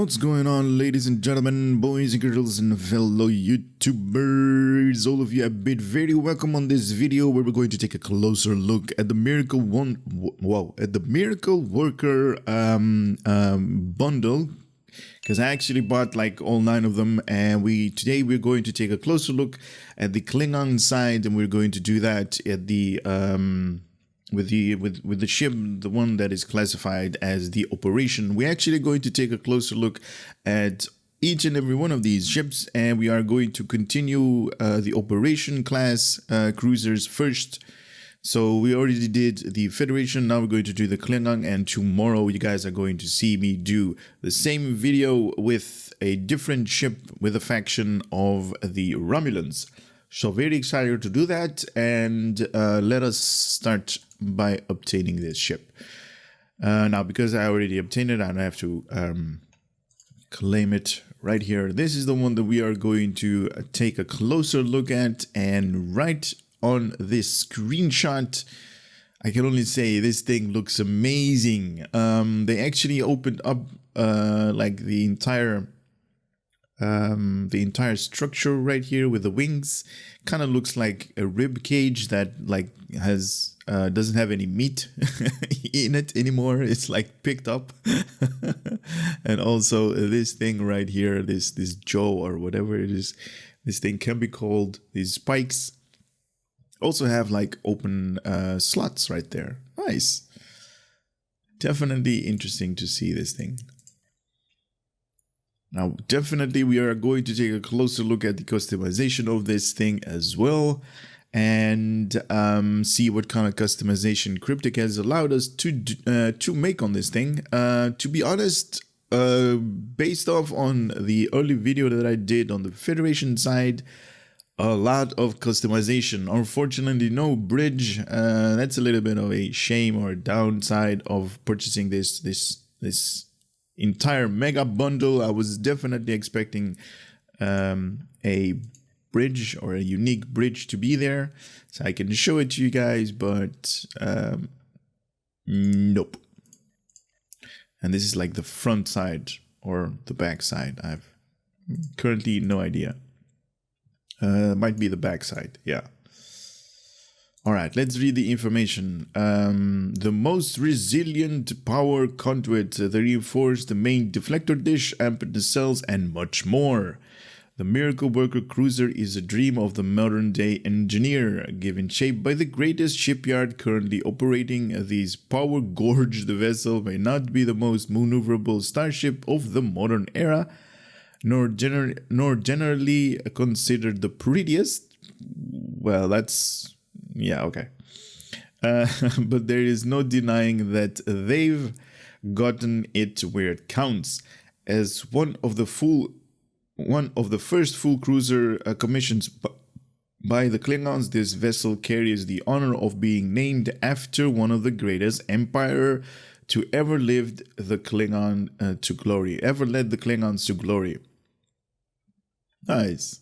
What's going on, ladies and gentlemen, boys and girls, and fellow YouTubers? All of you have been very welcome on this video where we're going to take a closer look at the Miracle Worker bundle, because I actually bought like all 9 of them, and today we're going to take a closer look at the Klingon side, and we're going to do that at the with the ship, the one that is classified as the operation. We're actually going to take a closer look at each and every one of these ships, and we are going to continue the operation class cruisers first. So we already did the Federation, now we're going to do the Klingon, and tomorrow you guys are going to see me do the same video with a different ship with a faction of the Romulans. So very excited to do that, and let us start by obtaining this ship. Now, because I already obtained it, I don't have to claim it right here. This is the one that we are going to take a closer look at, and right on this screenshot, I can only say this thing looks amazing. They actually opened up like the entire structure right here with the wings. Kind of looks like a rib cage that like has doesn't have any meat in it anymore. It's like picked up. And also this thing right here, this jaw or whatever it is, this thing can be called, these spikes also have like open slots right there. Nice. Definitely interesting to see this thing. Now, definitely we are going to take a closer look at the customization of this thing as well, and see what kind of customization Cryptic has allowed us to make on this thing. To be honest, based off on the early video that I did on the Federation side, a lot of customization. Unfortunately, no bridge. That's a little bit of a shame or a downside of purchasing this entire mega bundle. I was definitely expecting a bridge or a unique bridge to be there, so I can show it to you guys, but nope. And this is like the front side or the back side. I've currently no idea. Might be the back side, yeah. Alright, let's read the information. The most resilient power conduit, the reinforced main deflector dish, ampered nacelles, and much more. The Miracle Worker cruiser is a dream of the modern-day engineer, given shape by the greatest shipyard currently operating. This power-gorged vessel may not be the most maneuverable starship of the modern era, nor generally considered the prettiest. Well, that's... yeah, okay. But there is no denying that they've gotten it where it counts. As one of the first full cruiser commissions by the Klingons, this vessel carries the honor of being named after one of the greatest empire to ever lived the Klingon to glory. Ever led the Klingons to glory. Nice.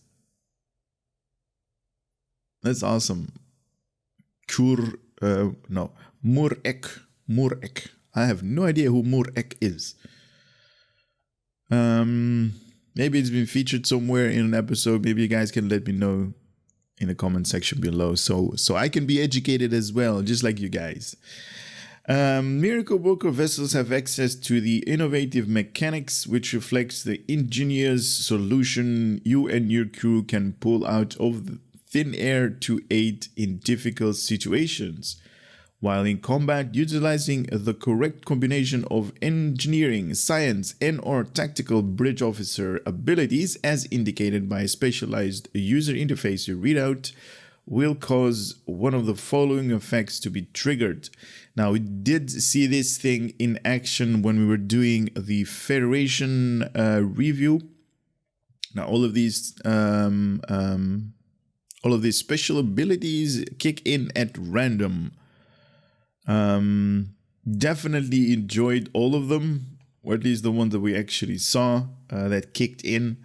That's awesome. Mur'Eq. I have no idea who Mur'Eq is. Maybe it's been featured somewhere in an episode. Maybe you guys can let me know in the comment section below, so I can be educated as well, just like you guys. Miracle Worker vessels have access to the innovative mechanics, which reflects the ingenious solution you and your crew can pull out of the thin air to aid in difficult situations. While in combat, utilizing the correct combination of engineering, science, and/or tactical bridge officer abilities, as indicated by a specialized user interface readout, will cause one of the following effects to be triggered. Now, we did see this thing in action when we were doing the Federation review. Now, all of these special abilities kick in at random. Definitely enjoyed all of them, or at least the ones that we actually saw that kicked in,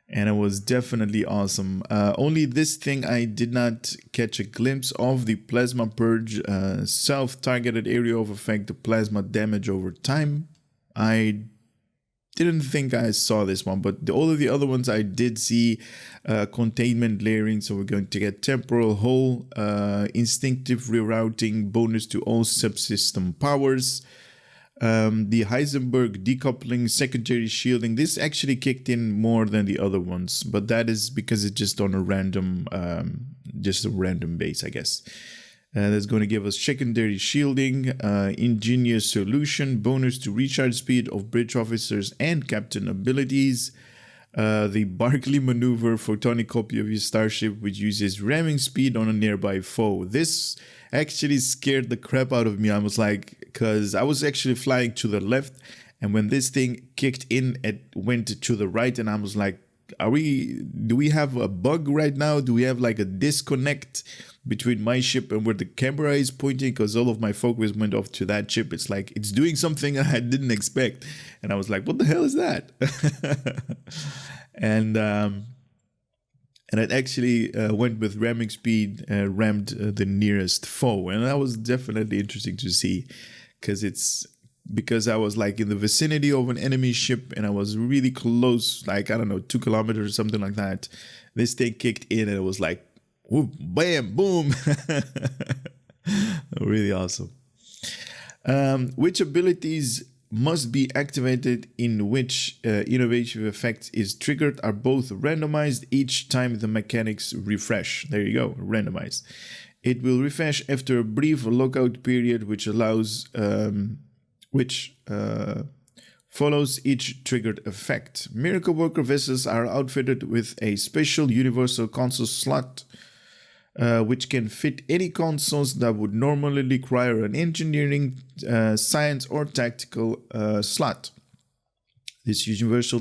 and it was definitely awesome. Only this thing I did not catch a glimpse of: the Plasma Purge, self-targeted area of effect, the plasma damage over time. I didn't think I saw this one, but all of the other ones I did see. Containment layering, so we're going to get temporal hull, instinctive rerouting, bonus to all subsystem powers. The Heisenberg decoupling, secondary shielding. This actually kicked in more than the other ones, but that is because it's just on a random, base, I guess. That's going to give us secondary shielding, ingenious solution, bonus to recharge speed of bridge officers and captain abilities. The Barclay maneuver, photonic copy of your starship, which uses ramming speed on a nearby foe. This actually scared the crap out of me. I was like, because I was actually flying to the left, and when this thing kicked in, it went to the right, and I was like, do we have a bug right now? Do we have like a disconnect between my ship and where the camera is pointing? Because all of my focus went off to that ship. It's like it's doing something I didn't expect, and I was like, what the hell is that? and it actually went with ramming speed, rammed the nearest foe, and that was definitely interesting to see, because I was like in the vicinity of an enemy ship and I was really close, like, I don't know, 2 kilometers or something like that. This thing kicked in and it was like, whoop, bam, boom. Really awesome. Which abilities must be activated in which innovative effect is triggered are both randomized each time the mechanics refresh. There you go, randomized. It will refresh after a brief lockout period, which allows... follows each triggered effect. Miracle Worker vessels are outfitted with a special universal console slot, which can fit any consoles that would normally require an engineering, science, or tactical slot. This universal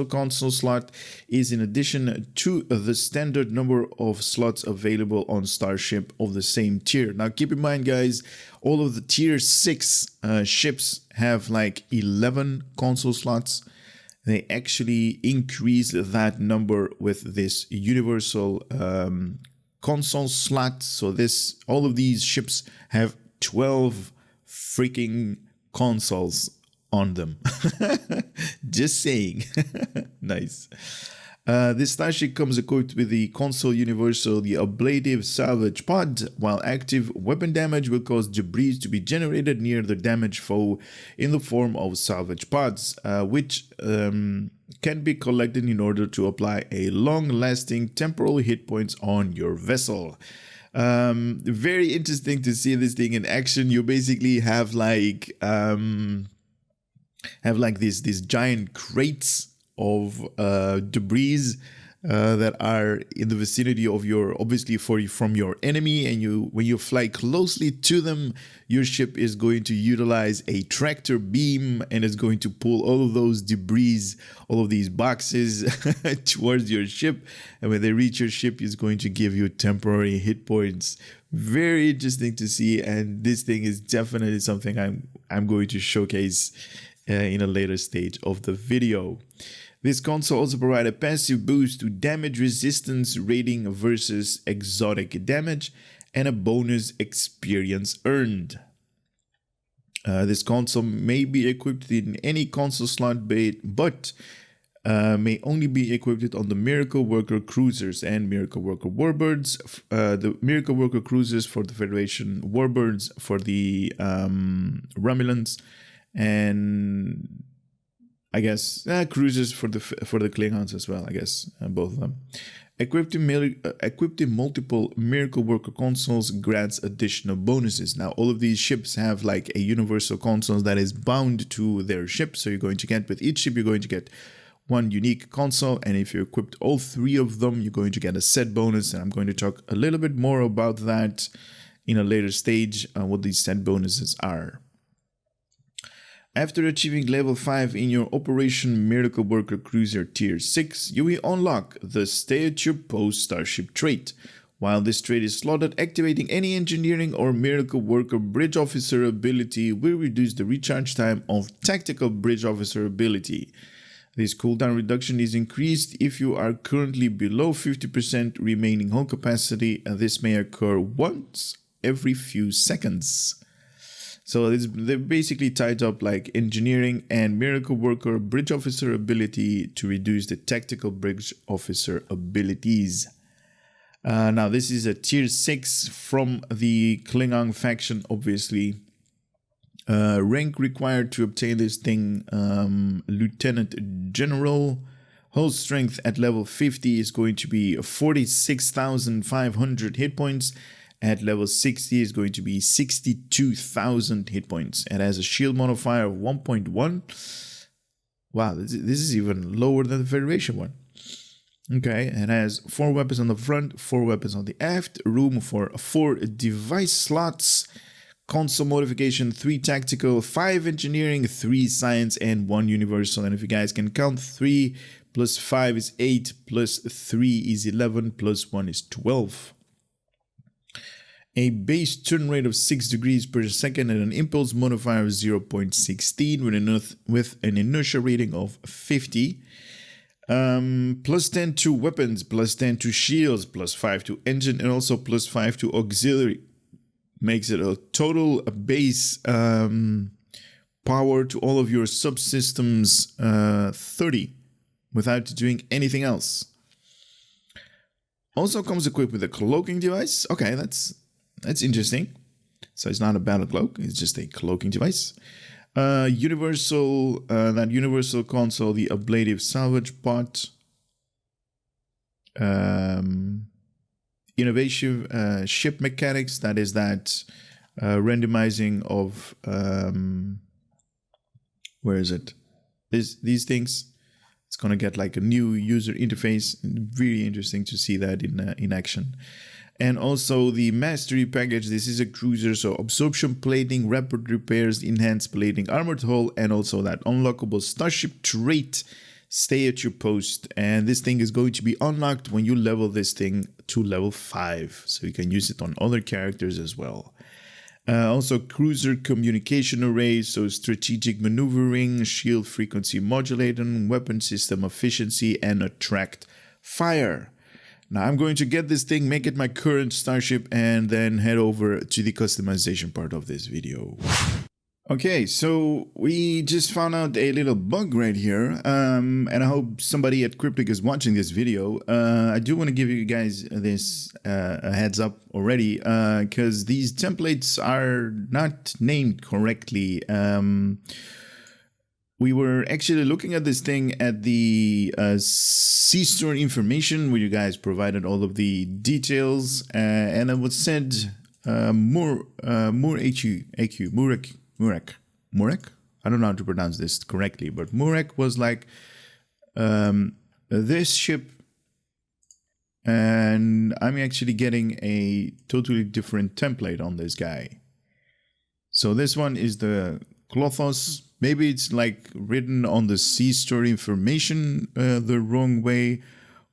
console slot is in addition to the standard number of slots available on Starship of the same tier. Now keep in mind, guys, all of the tier 6 ships have like 11 console slots. They actually increase that number with this universal console slot. So all of these ships have 12 freaking consoles on them. Just saying. Nice. This starship comes equipped with the console universal, the Ablative Salvage Pod. While active, weapon damage will cause debris to be generated near the damaged foe in the form of salvage pods, which can be collected in order to apply a long-lasting temporal hit points on your vessel. Very interesting to see this thing in action. You basically have like these giant crates of debris that are in the vicinity of from your enemy, and when you fly closely to them, your ship is going to utilize a tractor beam and is going to pull all of those debris, all of these boxes towards your ship, and when they reach your ship, it's going to give you temporary hit points. Very interesting to see, and this thing is definitely something I'm going to showcase in a later stage of the video. This console also provides a passive boost to damage resistance rating versus exotic damage and a bonus experience earned. This console may be equipped in any console slot but may only be equipped on the Miracle Worker cruisers and Miracle Worker warbirds. The Miracle Worker cruisers for the Federation, warbirds for the Romulans, and I guess cruisers for the Klingons as well. I guess both of them. Equipped in multiple Miracle Worker consoles grants additional bonuses. Now all of these ships have like a universal console that is bound to their ship. So you're going to get, with each ship, you're going to get one unique console, and if you equipped all 3 of them, you're going to get a set bonus. And I'm going to talk a little bit more about that in a later stage, what these set bonuses are. After achieving level 5 in your Operation Miracle Worker Cruiser Tier 6, you will unlock the Stay at Your Post Starship Trait. While this trait is slotted, activating any Engineering or Miracle Worker Bridge Officer ability will reduce the recharge time of Tactical Bridge Officer ability. This cooldown reduction is increased if you are currently below 50% remaining hull capacity, and this may occur once every few seconds. So they're basically tied up like engineering and miracle worker bridge officer ability to reduce the tactical bridge officer abilities. Now this is a tier 6 from the Klingon faction, obviously. Rank required to obtain this thing, Lieutenant General. Whole strength at level 50 is going to be 46,500 hit points. At level 60 is going to be 62,000 hit points. It has a shield modifier of 1.1. Wow, this is even lower than the Federation one. Okay, it has 4 weapons on the front, 4 weapons on the aft, room for 4 device slots, console modification, 3 tactical, 5 engineering, 3 science, and 1 universal. And if you guys can count, 3 plus 5 is 8, plus 3 is 11, plus 1 is 12. A base turn rate of 6 degrees per second and an impulse modifier of 0.16 with an inertia rating of 50. Plus 10 to weapons, plus 10 to shields, plus 5 to engine, and also plus 5 to auxiliary. Makes it a total base power to all of your subsystems 30 without doing anything else. Also comes equipped with a cloaking device. Okay, that's interesting. So it's not a battle cloak, it's just a cloaking device. Universal, that universal console, the Ablative Salvage Pod. Innovative ship mechanics, that is that randomizing of where is it? These things. It's gonna get like a new user interface. Really interesting to see that in action. And also the mastery package. This is a cruiser, so absorption plating, rapid repairs, enhanced plating, armored hull, and also that unlockable Starship Trait. Stay at your post, and this thing is going to be unlocked when you level this thing to level 5, so you can use it on other characters as well. Also cruiser communication array, so strategic maneuvering, shield frequency modulating, weapon system efficiency, and attract fire. Now I'm going to get this thing, make it my current starship, and then head over to the customization part of this video. Okay, so we just found out a little bug right here, and I hope somebody at Cryptic is watching this video. I do want to give you guys this a heads up already, because these templates are not named correctly. We were actually looking at this thing at the C-Store information, where you guys provided all of the details, and it was said Mur'Eq. I don't know how to pronounce this correctly, but Mur'Eq was like this ship, and I'm actually getting a totally different template on this guy. So this one is the Klothos. Maybe it's like written on the C-Store information the wrong way,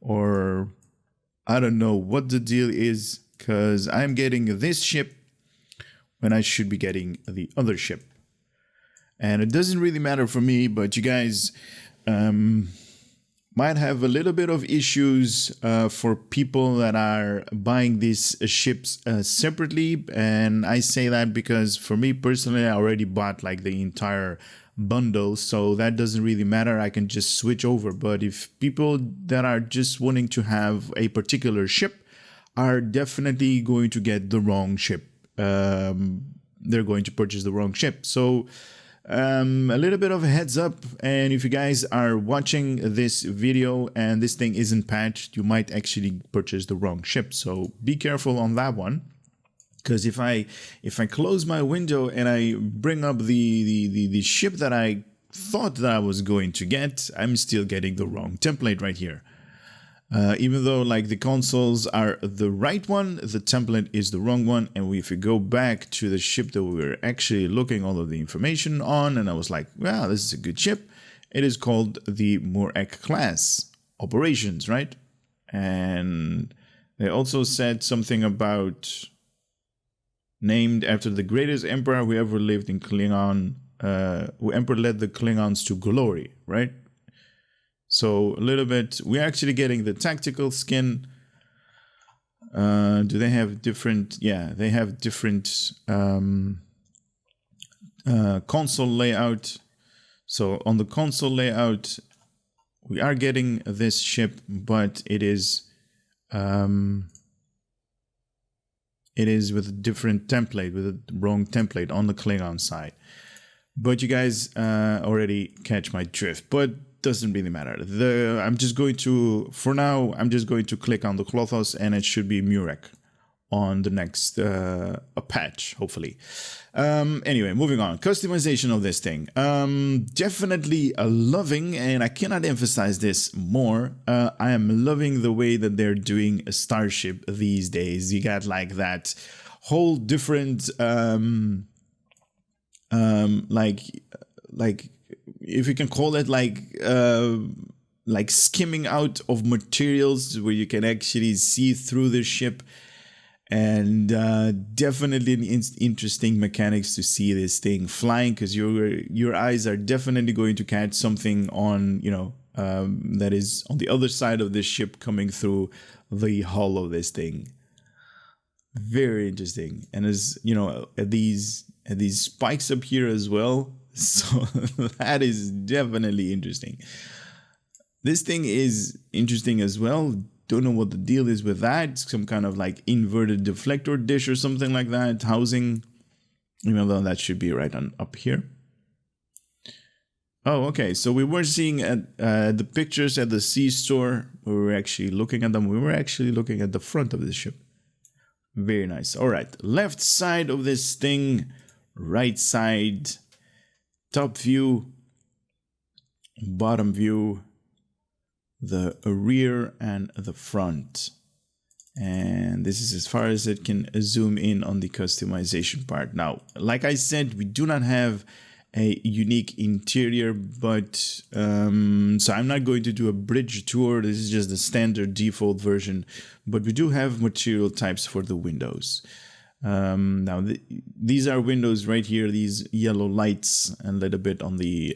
or I don't know what the deal is, because I'm getting this ship when I should be getting the other ship. And it doesn't really matter for me, but you guys might have a little bit of issues for people that are buying these ships separately. And I say that because for me personally, I already bought like the entire bundle, so that doesn't really matter. I can just switch over. But if people that are just wanting to have a particular ship are definitely going to get the wrong ship. They're going to purchase the wrong ship. So a little bit of a heads up, and if you guys are watching this video and this thing isn't patched, you might actually purchase the wrong ship. So be careful on that one, because if I close my window and I bring up the ship that I thought that I was going to get, I'm still getting the wrong template right here. Even though like the consoles are the right one, the template is the wrong one. And if we go back to the ship that we were actually looking all of the information on, and I was like, wow, this is a good ship. It is called the Mur'Eq class operations, right? And they also said something about named after the greatest emperor who ever lived in Klingon, who emperor led the Klingons to glory, right? So a little bit, we're actually getting the tactical skin. Do they have different? Yeah, they have different console layout. So on the console layout, we are getting this ship, but it is with a different template, with a wrong template on the Klingon side. But you guys already catch my drift, but doesn't really matter. I'm just going to, for now, I'm just going to click on the Klothos and it should be Mur'Eq on the next patch, hopefully. Anyway, moving on. Customization of this thing. Definitely loving, and I cannot emphasize this more, I am loving the way that they're doing a Starship these days. You got like that whole different, like if you can call it like skimming out of materials where you can actually see through the ship. And definitely an interesting mechanics to see this thing flying, because your eyes are definitely going to catch something on, you know, that is on the other side of this ship coming through the hull of this thing. Very interesting. And as you know, at these spikes up here as well, so that is definitely interesting. This thing is interesting as well. Don't know what the deal is with that. Some kind of like inverted deflector dish or something like that. Housing, even though that should be right on up here. Oh, okay. So we were seeing at the pictures at the Zen-Store. We were actually looking at them. We were actually looking at the front of the ship. Very nice. All right. Left side of this thing. Right side. Top view. Bottom view. The rear and the front, and this is as far as it can zoom in on the customization part. Now, like I said, we do not have a unique interior, but so I'm not going to do a bridge tour. This is just the standard default version, but we do have material types for the windows. Now these are windows right here, these yellow lights, and a little bit on the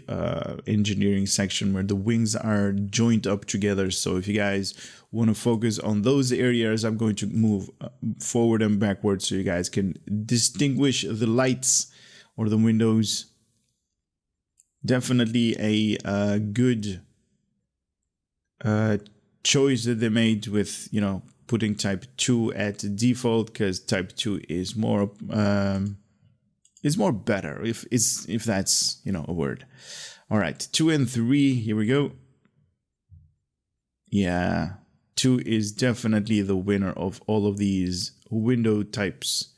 engineering section where the wings are joined up together. So if you guys want to focus on those areas, I'm going to move forward and backward so you guys can distinguish the lights or the windows. Definitely a good choice that they made with, you know, putting type 2 at default, because type 2 is more better, if that's, you know, a word. All right, 2 and 3, here we go. Yeah, 2 is definitely the winner of all of these window types.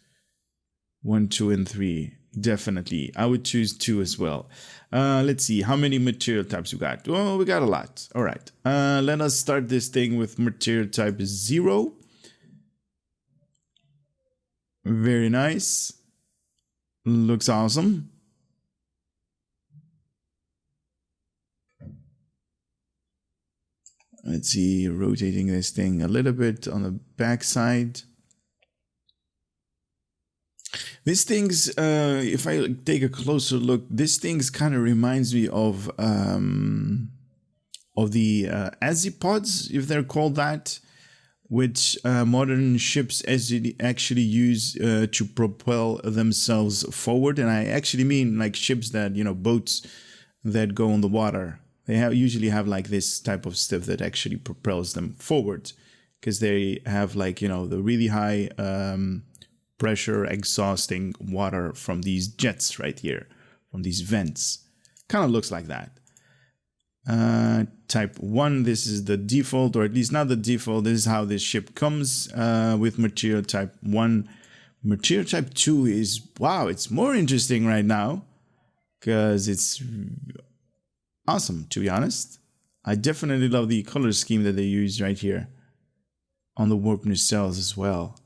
1, 2, and 3. Definitely. I would choose 2 as well. Let's see how many material types we got. Oh, we got a lot. All right. Let us start this thing with material type 0. Very nice. Looks awesome. Let's see, rotating this thing a little bit on the back side. This thing's, if I take a closer look, this thing's kind of reminds me of the Ablative Pods, if they're called that, which modern ships actually use to propel themselves forward. And I actually mean like ships that, you know, boats that go on the water. They usually have like this type of stuff that actually propels them forward, because they have like, you know, the really high pressure exhausting water from these jets right here, from these vents. Kind of looks like that. Type 1, this is the default, or at least not the default. This is how this ship comes with material type 1. Material type 2 is, wow, it's more interesting right now, because it's awesome, to be honest. I definitely love the color scheme that they use right here on the warp nacelles as well.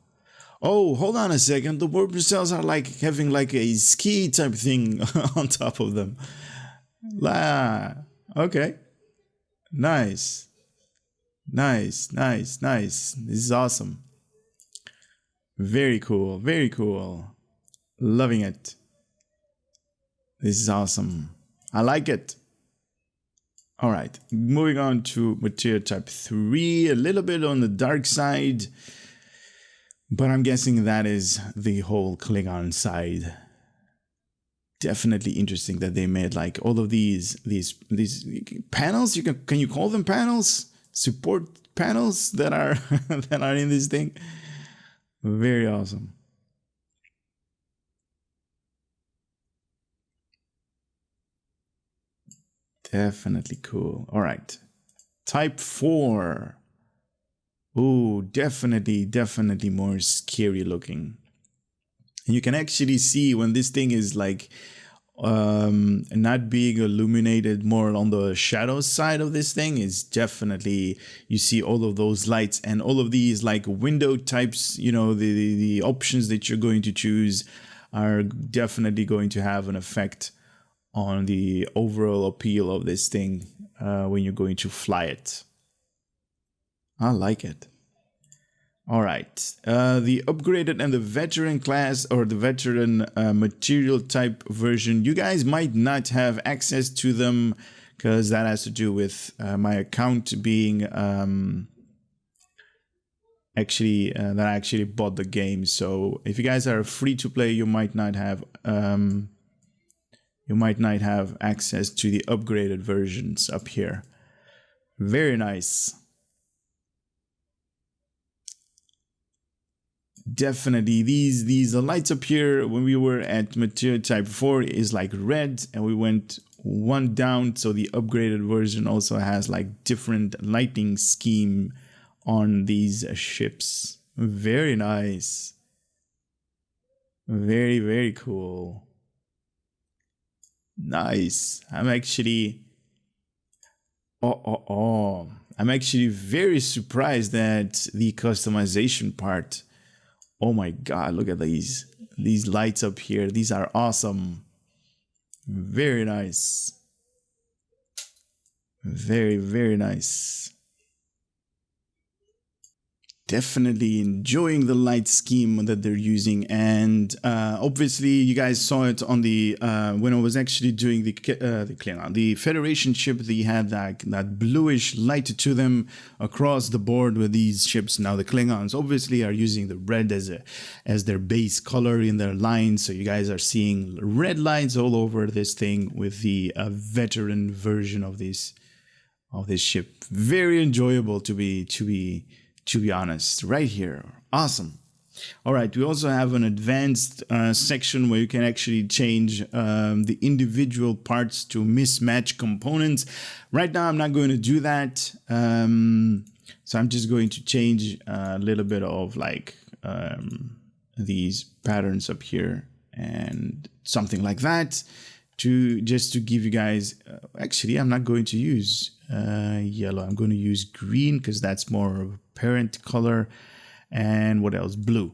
Oh, hold on a second. The warp nacelles are like having like a ski type thing on top of them. Okay. Nice. Nice. This is awesome. Very cool. Very cool. Loving it. This is awesome. I like it. All right. Moving on to material type 3. A little bit on the dark side. But I'm guessing that is the whole Klingon side. definitely interesting that they made like all of these panels. Can you call them panels? Support panels that are that are in this thing. Very awesome. Definitely cool. All right. Type 4. Oh, definitely more scary looking. And you can actually see when this thing is like not being illuminated more on the shadow side of this thing, is definitely, you see all of those lights and all of these like window types, you know, the options that you're going to choose are definitely going to have an effect on the overall appeal of this thing when you're going to fly it. I like it. All right, the upgraded and the veteran class, or the veteran material type version, you guys might not have access to them because that has to do with my account being that I actually bought the game. So if you guys are free to play, you might not have access to the upgraded versions up here. Very nice. Definitely, these the lights up here when we were at material type 4 is like red, and we went one down, so the upgraded version also has like different lighting scheme on these ships. Very nice. Very cool. Nice. I'm actually I'm actually very surprised that the customization part. Oh my god, look at these lights up here. These are awesome. Very nice. Very nice. Definitely enjoying the light scheme that they're using, and obviously you guys saw it on the when I was actually doing the Klingon, the Federation ship. They had that bluish light to them across the board with these ships. Now the Klingons obviously are using the red as their base color in their lines, so you guys are seeing red lines all over this thing with the veteran version of this ship. Very enjoyable to be honest, right here. Awesome. All right, we also have an advanced section where you can actually change the individual parts to mismatch components. Right now, I'm not going to do that. So I'm just going to change a little bit of like these patterns up here and something like that to give you guys. Actually, I'm not going to use yellow. I'm going to use green because that's more of a parent color. And what else? Blue.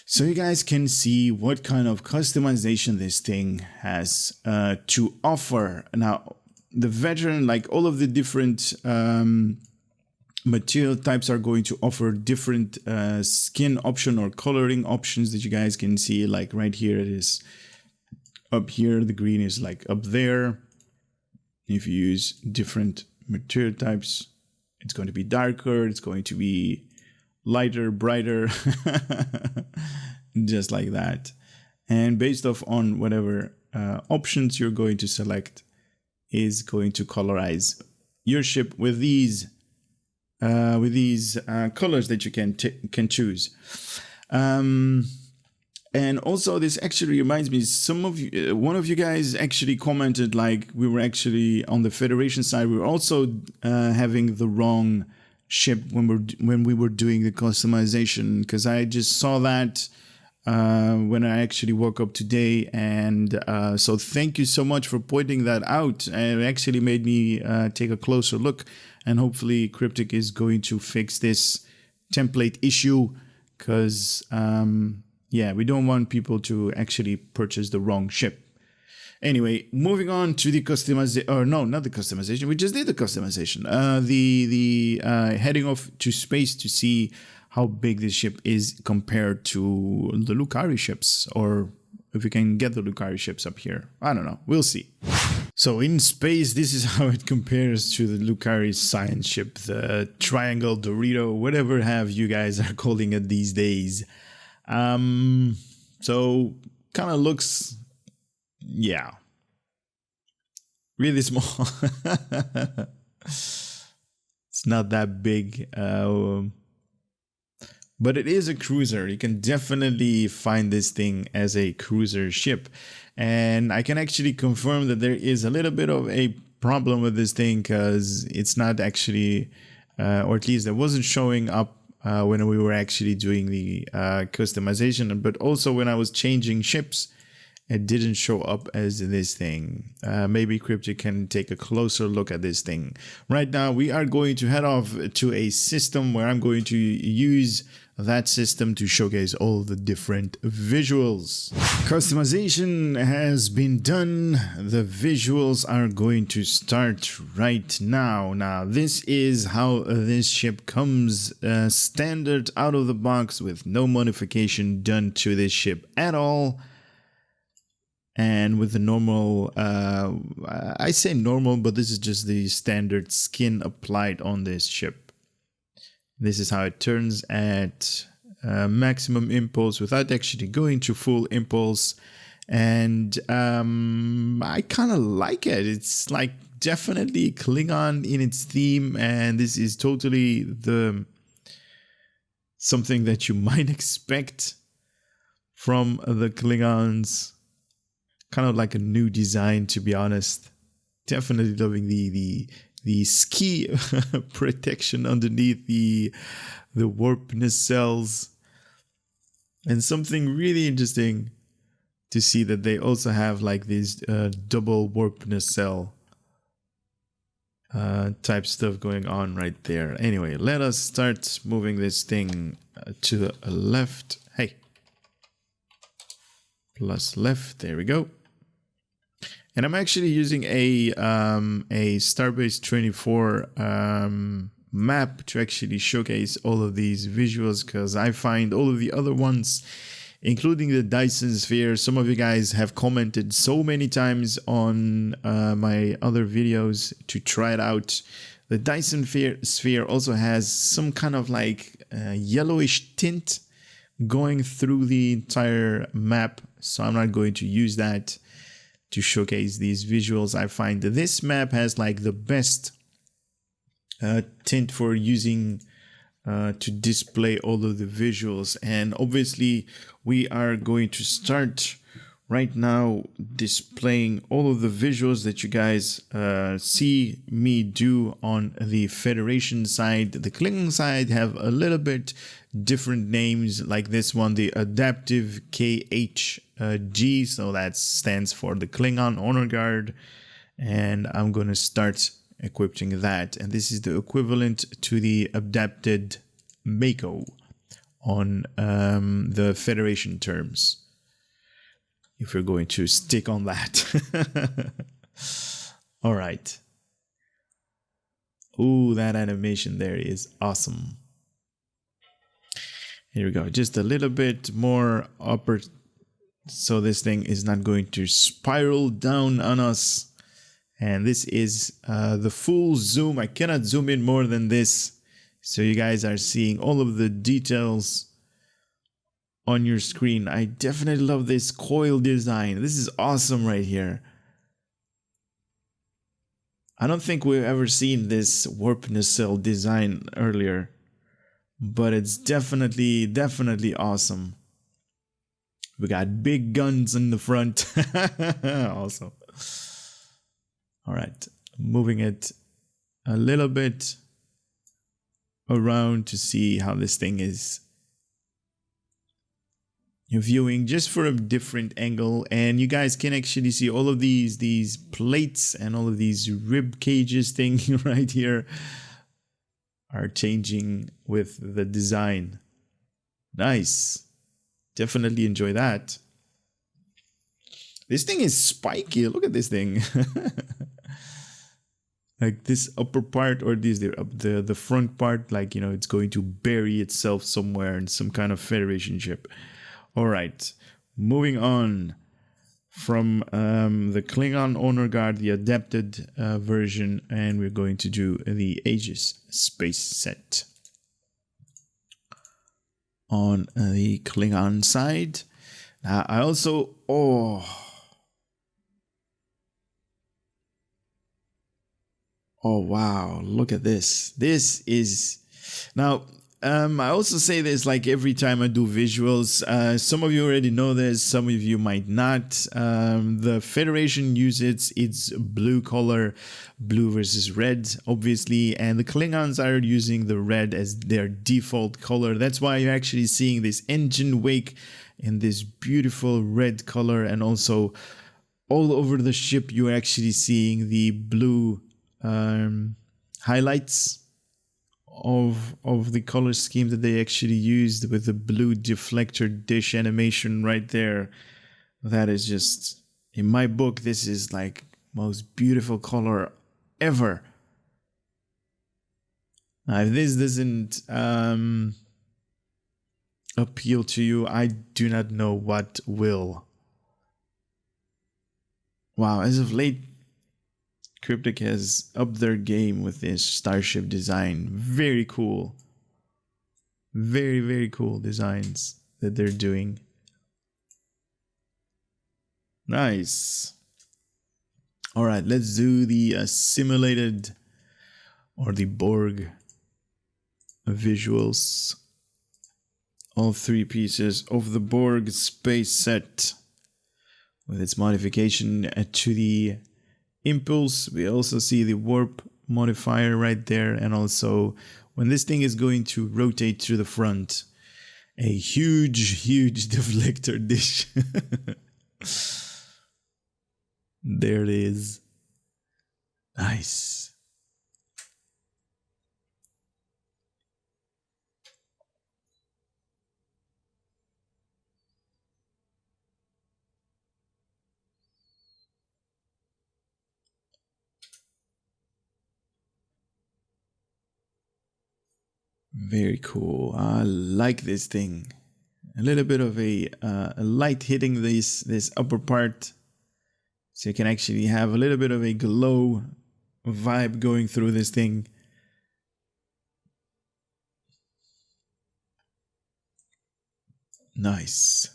So you guys can see what kind of customization this thing has to offer. Now, the veteran, like all of the different material types, are going to offer different skin option or coloring options that you guys can see. Like right here, it is up here. The green is like up there. If you use different material types, it's going to be darker, it's going to be lighter, brighter, just like that. And based off on whatever options you're going to select is going to colorize your ship with these colors that you can choose. And also, this actually reminds me, one of you guys actually commented, like, we were actually on the Federation side, we were also having the wrong ship when we were doing the customization, because I just saw that when I actually woke up today, and so thank you so much for pointing that out. And it actually made me take a closer look, and hopefully Cryptic is going to fix this template issue, because yeah, we don't want people to actually purchase the wrong ship. Anyway, moving on to the customization, or no, not the customization. We just did the customization. The heading off to space to see how big this ship is compared to the Lukari ships, or if we can get the Lukari ships up here. I don't know. We'll see. So in space, this is how it compares to the Lukari science ship, the Triangle Dorito, whatever have you guys are calling it these days. So kind of looks yeah, really small. It's not that big, but it is a cruiser. You can definitely find this thing as a cruiser ship. And I can actually confirm that there is a little bit of a problem with this thing because it's not actually, or at least it wasn't showing up when we were actually doing the customization. But also when I was changing ships, it didn't show up as this thing. Maybe Cryptic can take a closer look at this thing. Right now, we are going to head off to a system where I'm going to use that system to showcase all the different visuals. Customization has been done. The visuals are going to start right now. Now, this is how this ship comes standard out of the box with no modification done to this ship at all. And with the normal, I say normal, but this is just the standard skin applied on this ship. This is how it turns at maximum impulse without actually going to full impulse. And I kind of like it. It's like definitely Klingon in its theme. And this is totally something that you might expect from the Klingons. Kind of like a new design, to be honest. Definitely loving the ski protection underneath the warp nacelles. And something really interesting to see that they also have like this double warp nacelle type stuff going on right there. Anyway, let us start moving this thing to the left. Hey. Plus left. There we go. And I'm actually using a Starbase 24 map to actually showcase all of these visuals, because I find all of the other ones, including the Dyson sphere, some of you guys have commented so many times on my other videos to try it out. The Dyson sphere also has some kind of like yellowish tint going through the entire map, so I'm not going to use that to showcase these visuals. I find that this map has like the best tint for using to display all of the visuals. And obviously we are going to start right now displaying all of the visuals that you guys see me do on the Federation side. The Klingon side have a little bit different names, like this one, the Adaptive KHG, so that stands for the Klingon Honor Guard, and I'm going to start equipping that. And this is the equivalent to the adapted M.A.C.O on the Federation terms, if you're going to stick on that. All right. Ooh, that animation there is awesome. Here we go. Just a little bit more upper, so this thing is not going to spiral down on us. And this is the full zoom. I cannot zoom in more than this, so you guys are seeing all of the details on your screen. I definitely love this coil design. This is awesome right here. I don't think we've ever seen this warp nacelle design earlier, but it's definitely awesome. We got big guns in the front. Awesome. All right, moving it a little bit around to see how this thing is viewing, just for a different angle. And you guys can actually see all of these plates and all of these rib cages thing right here are changing with the design. Nice. Definitely enjoy that. This thing is spiky. Look at this thing. Like this upper part, or the front part, like, you know, it's going to bury itself somewhere in some kind of Federation ship. All right, moving on from the Klingon Honor Guard, the adapted version, and we're going to do the Aegis space set. On the Klingon side, now I also, Oh, wow. Look at this. This is... Now, I also say this like every time I do visuals. Some of you already know this. Some of you might not. The Federation uses its blue color, blue versus red, obviously. And the Klingons are using the red as their default color. That's why you're actually seeing this engine wake in this beautiful red color. And also all over the ship, you're actually seeing the blue highlights of the color scheme that they actually used with the blue deflector dish animation right there. That is just, in my book, this is like most beautiful color ever. Now, if this doesn't appeal to you, I do not know what will. Wow, as of late, Cryptic has upped their game with this starship design. Very cool. Very, very cool designs that they're doing. Nice. All right, let's do the Assimilated or the Borg visuals. All three pieces of the Borg space set with its modification to the impulse. We also see the warp modifier right there, and also when this thing is going to rotate to the front, a huge deflector dish. There it is. Nice. Very cool. I like this thing. A little bit of a light hitting this upper part, so you can actually have a little bit of a glow vibe going through this thing. Nice.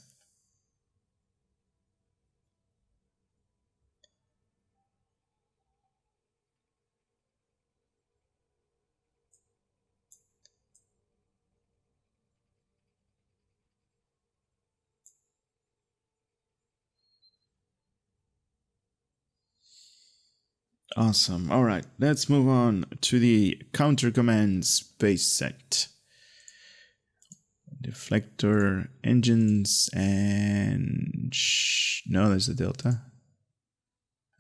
Awesome. All right, let's move on to the Counter Command space set. Deflector, engines, and... no, there's the Delta.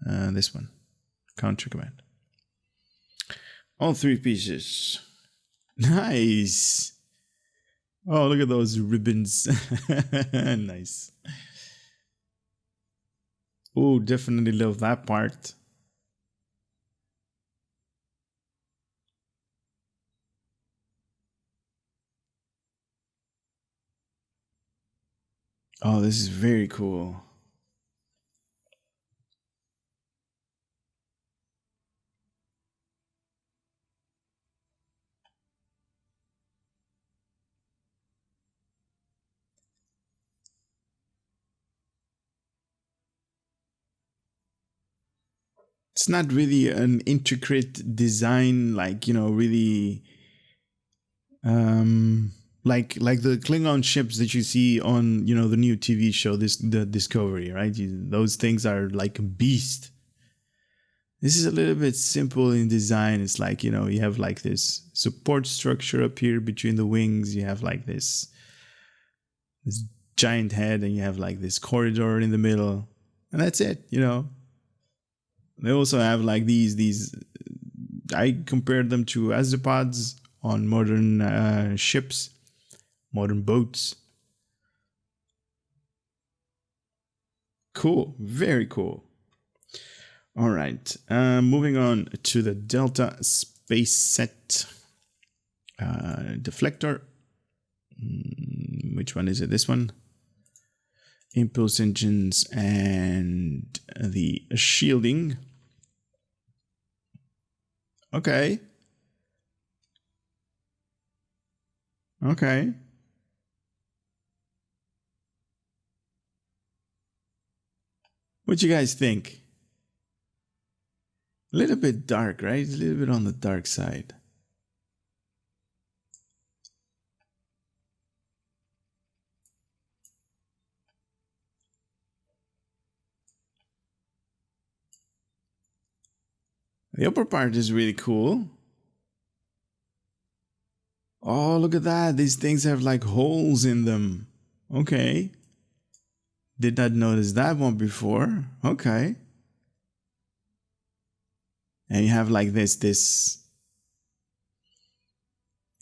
This one. Counter Command. All three pieces. Nice. Oh, look at those ribbons. Nice. Oh, definitely love that part. Oh, this is very cool. It's not really an intricate design, like, you know, really like the Klingon ships that you see on, you know, the new TV show, the Discovery, right? Those things are like a beast. This is a little bit simple in design. It's like, you know, you have like this support structure up here between the wings. You have like this giant head, and you have like this corridor in the middle, and that's it, you know. They also have like these I compared them to azipods on modern ships, modern boats. Cool, very cool. All right, moving on to the Delta space set. Deflector. Which one is it? This one. Impulse engines and the shielding. Okay. Okay. What you guys think? A little bit dark, right? A little bit on the dark side. The upper part is really cool. Oh, look at that. These things have like holes in them. Okay. Did not notice that one before. Okay. And you have like this.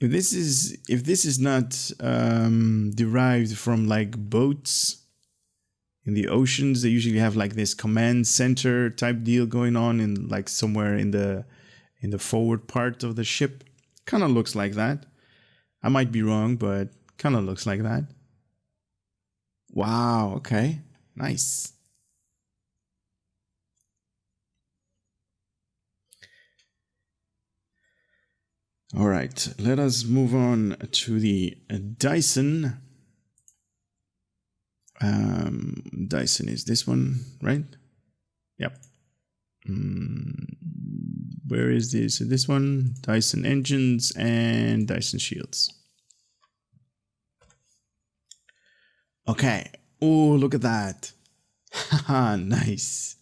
If this is not derived from like boats in the oceans, they usually have like this command center type deal going on in like somewhere in the forward part of the ship. Kind of looks like that. I might be wrong, but kind of looks like that. Wow, okay. Nice. All right, let us move on to the Dyson. Dyson is this one, right? Yep. Where is this? This one, Dyson engines and Dyson shields. Okay. Oh, look at that. Haha, nice.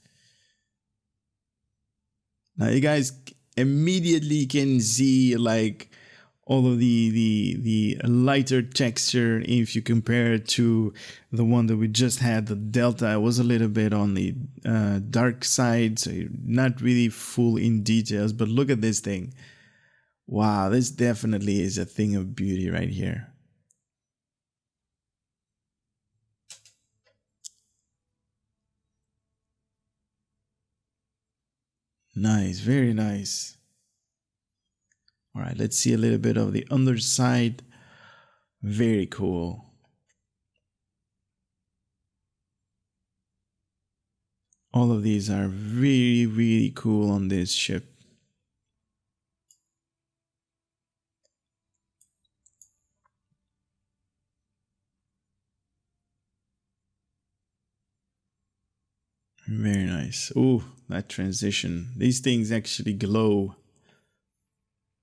Now you guys immediately can see like all of the lighter texture if you compare it to the one that we just had. The Delta was a little bit on the dark side, so you're not really full in details, but look at this thing. Wow, this definitely is a thing of beauty right here. Nice, very nice. All right, let's see a little bit of the underside. Very cool. All of these are really, really cool on this ship. Very nice. Ooh, that transition. These things actually glow.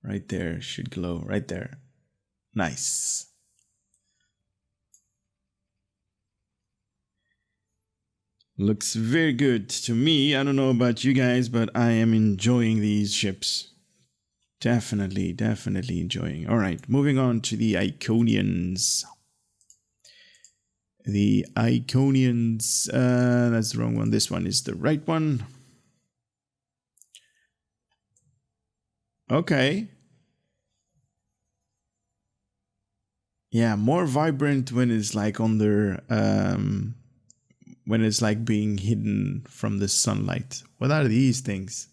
Right there, should glow right there. Nice. Looks very good to me. I don't know about you guys, but I am enjoying these ships. Definitely enjoying. All right, moving on to the Iconians. The Iconians, that's the wrong one. This one is the right one. Okay. Yeah, more vibrant when it's like under, when it's like being hidden from the sunlight. What are these things?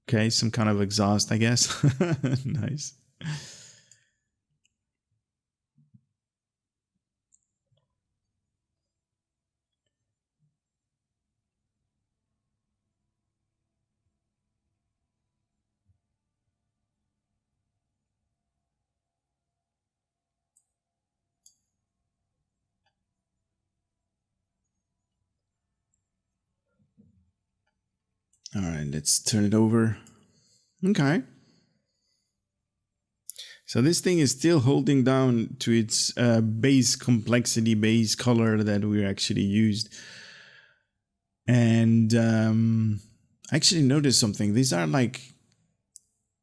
Okay, some kind of exhaust, I guess. Nice. All right, let's turn it over. Okay. So this thing is still holding down to its base complexity, base color that we actually used. And I actually noticed something. These are like,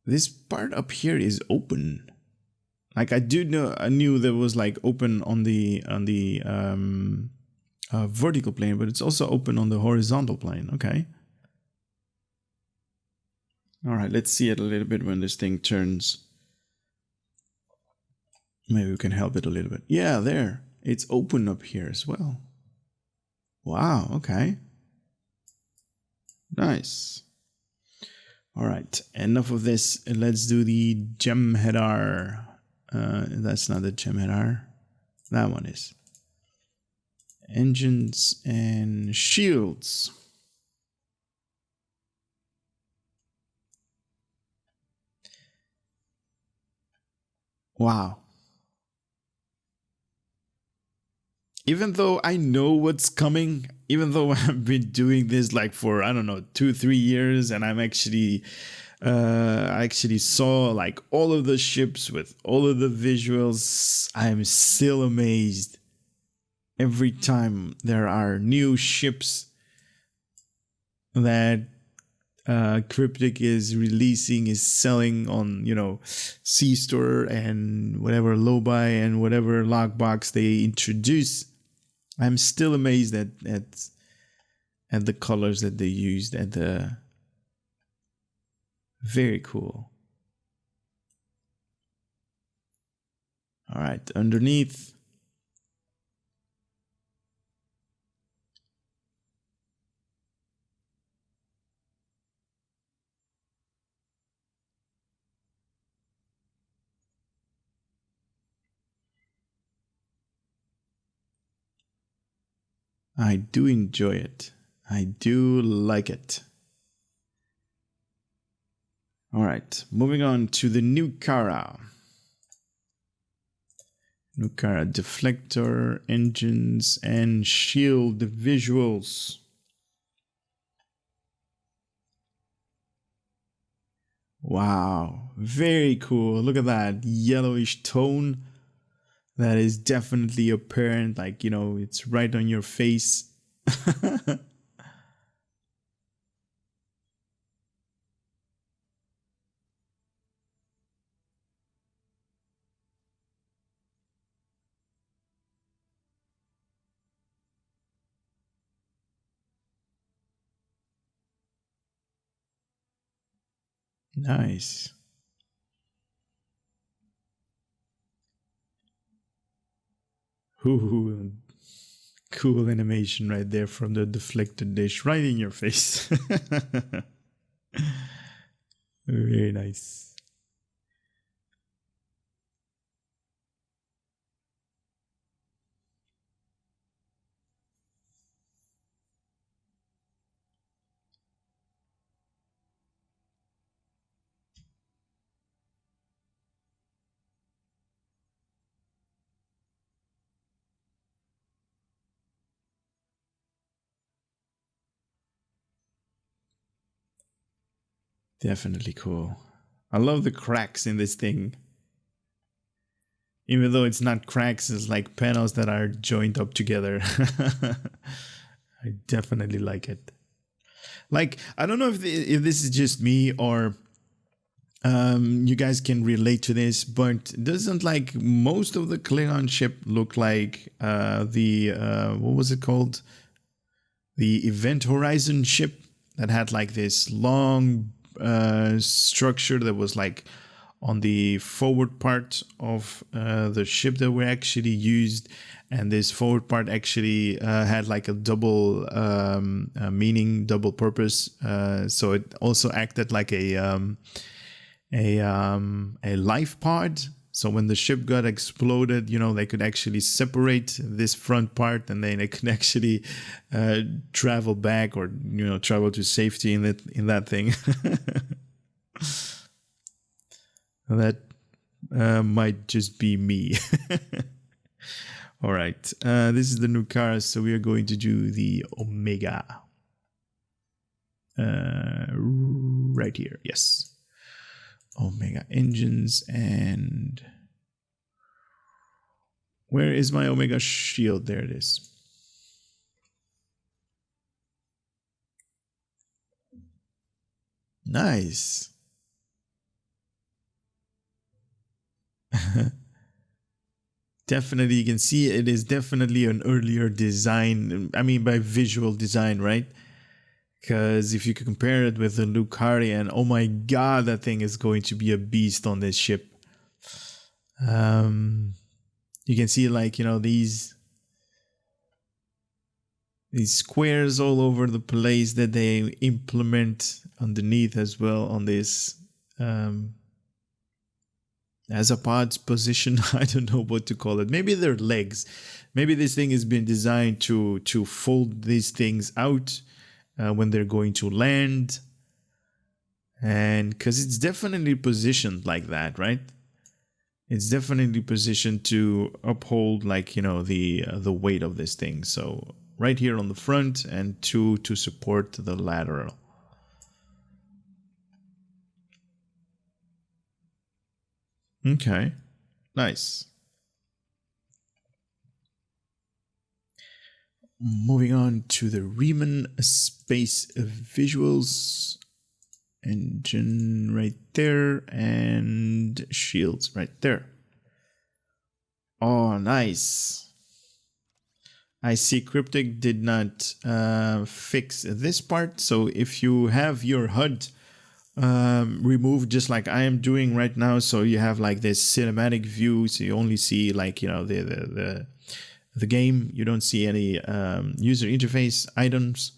this part up here is open. Like I knew there was like open on the vertical plane, but it's also open on the horizontal plane. Okay. All right, let's see it a little bit when this thing turns. Maybe we can help it a little bit. Yeah, there. It's open up here as well. Wow, okay. Nice. All right, enough of this. Let's do the Jem'Hadar. That's not the Jem'Hadar. That one is. Engines and shields. Wow. even though I know what's coming, even though I've been doing this like for, I don't know, 2-3 years, and I actually saw like all of the ships with all of the visuals, I'm still amazed every time there are new ships that Cryptic is releasing, is selling on, C-Store and whatever low buy and whatever lockbox they introduce. I'm still amazed at the colors that they used, at the very cool. All right, underneath. I do enjoy it. I do like it. All right, moving on to the Nukara. Nukara deflector, engines, and shield visuals. Wow, very cool. Look at that yellowish tone. That is definitely apparent, like, it's right on your face. Nice. Ooh, cool animation right there from the deflected dish right in your face. Very nice. Definitely cool. I love the cracks in this thing. Even though it's not cracks, it's like panels that are joined up together. I definitely like it. Like, I don't know if this is just me or you guys can relate to this, but doesn't like most of the Klingon ship look like the what was it called? The Event Horizon ship that had like this long structure that was like on the forward part of the ship that were actually used, and this forward part actually had like a double meaning, double purpose. So it also acted like a life pod. So when the ship got exploded, they could actually separate this front part, and then they could actually travel back, or travel to safety in that thing. That might just be me. All right, this is the Nukara, so we are going to do the Omega. Right here, yes. Omega engines, and where is my Omega shield? There it is. Nice. Definitely, you can see it is definitely an earlier design. I mean, by visual design, right? Because if you compare it with the Lukari, and oh my god, that thing is going to be a beast on this ship. You can see like, these squares all over the place that they implement underneath as well on this as a pod's position. I don't know what to call it. Maybe they're legs. Maybe this thing has been designed to fold these things out when they're going to land, and because it's definitely positioned like that, right? it's definitely positioned to uphold, like, the weight of this thing. So right here on the front, and two to support the lateral. Okay, nice. Moving on to the Reman space visuals. Engine right there, and shields right there. Oh, nice. I see Cryptic did not fix this part, so if you have your HUD removed just like I am doing right now, so you have like this cinematic view, so you only see like, the game, you don't see any user interface items.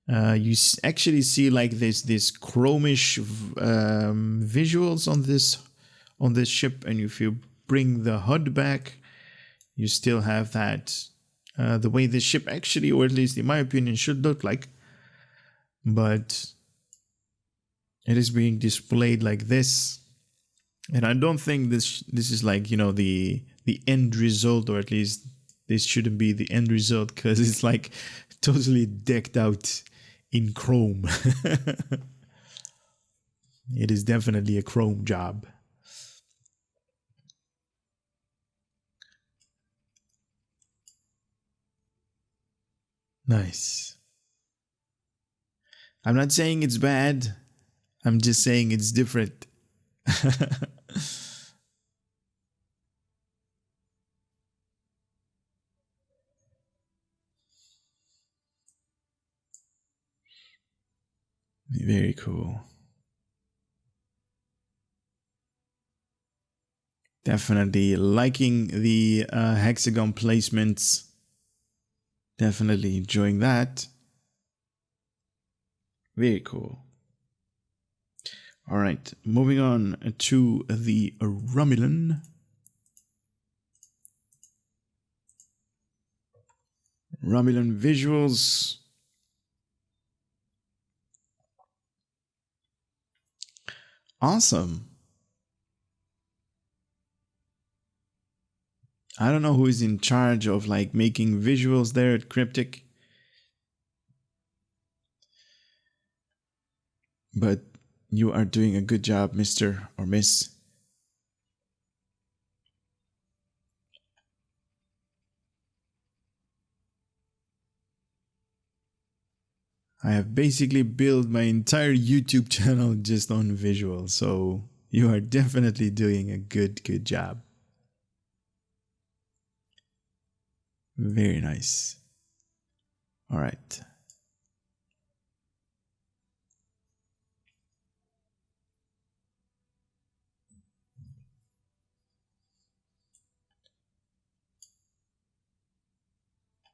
You actually see like this chromish visuals on this ship, and if you bring the HUD back, you still have that the way this ship actually, or at least in my opinion, should look like. But it is being displayed like this, and I don't think this is like, the end result, or at least this shouldn't be the end result, because it's like totally decked out in chrome. It is definitely a chrome job. Nice. I'm not saying it's bad. I'm just saying it's different. Very cool. Definitely liking the hexagon placements. Definitely enjoying that. Very cool. All right, moving on to the Romulan. Romulan visuals. Awesome. I don't know who is in charge of like making visuals there at Cryptic, but you are doing a good job, Mr. or Miss. I have basically built my entire YouTube channel just on visuals, so you are definitely doing a good job. Very nice. All right.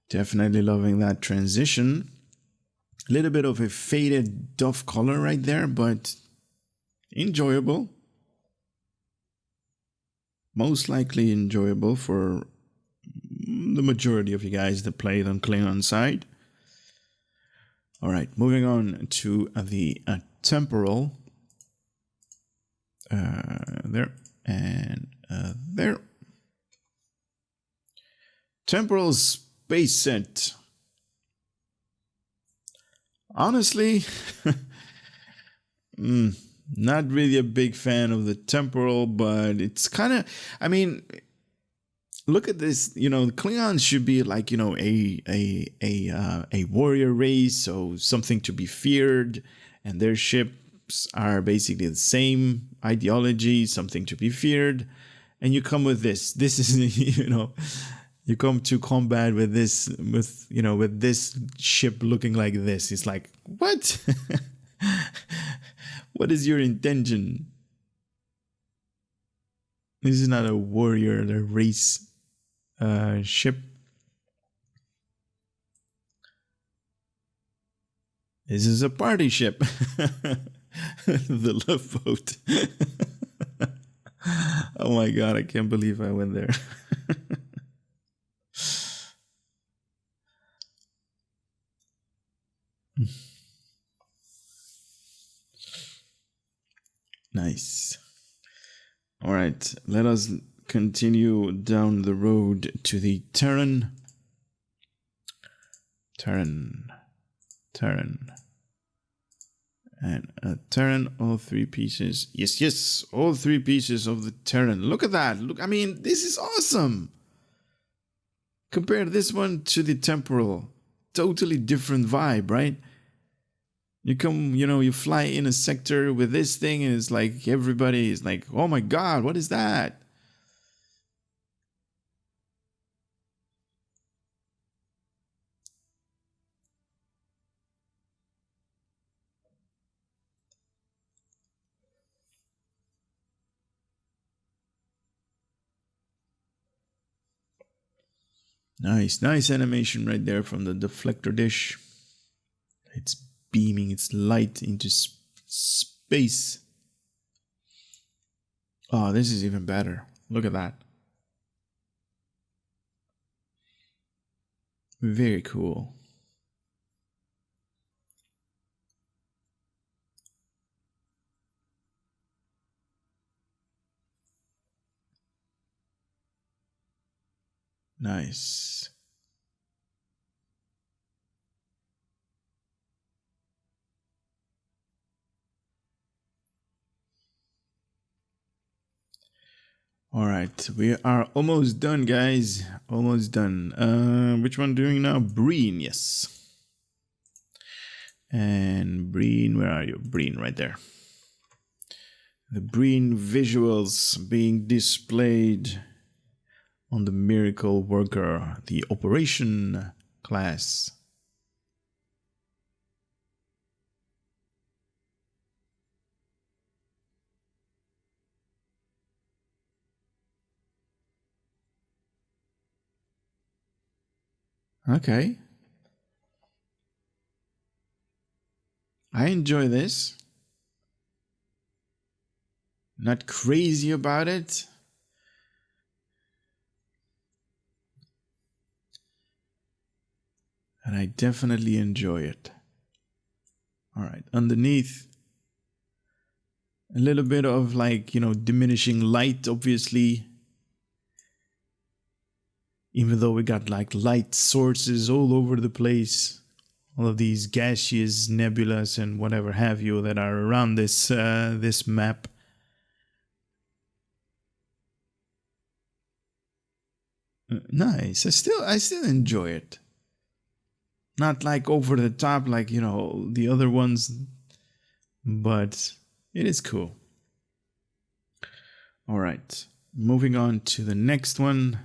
Definitely loving that transition. A little bit of a faded doff color right there, but enjoyable. Most likely enjoyable for the majority of you guys that played on Klingon side. All right, moving on to the Temporal. There and there. Temporal space set. Honestly, not really a big fan of the Temporal, but it's kind of, I mean, look at this, the Klingons should be like, a warrior race, so something to be feared, and their ships are basically the same ideology, something to be feared, and you come with this. This is, you come to combat with this, with this ship looking like this. It's like, what? What is your intention? This is not a warrior, a race ship. This is a party ship. The love boat. Oh my god, I can't believe I went there. Nice. All right, let us continue down the road to the Terran. Terran. And a Terran, all 3 pieces. Yes, all 3 pieces of the Terran. Look at that. Look, I mean, this is awesome. Compare this one to the Temporal. Totally different vibe, right? You come, you fly in a sector with this thing and it's like everybody is like, oh my God, what is that? Nice animation right there from the deflector dish. It's beaming its light into space. Oh, this is even better. Look at that. Very cool. Nice. All right, we are almost done, guys. Almost done. Which one doing now? Breen, yes. And Breen, where are you? Breen, right there. The Breen visuals being displayed on the Miracle Worker, the Operation class. Okay. I enjoy this. Not crazy about it. And I definitely enjoy it. All right, underneath, a little bit of diminishing light, obviously. Even though we got light sources all over the place. All of these gaseous nebulas and whatever have you that are around this this map. Nice. I still enjoy it. Not over the top the other ones, but it is cool. All right, moving on to the next one.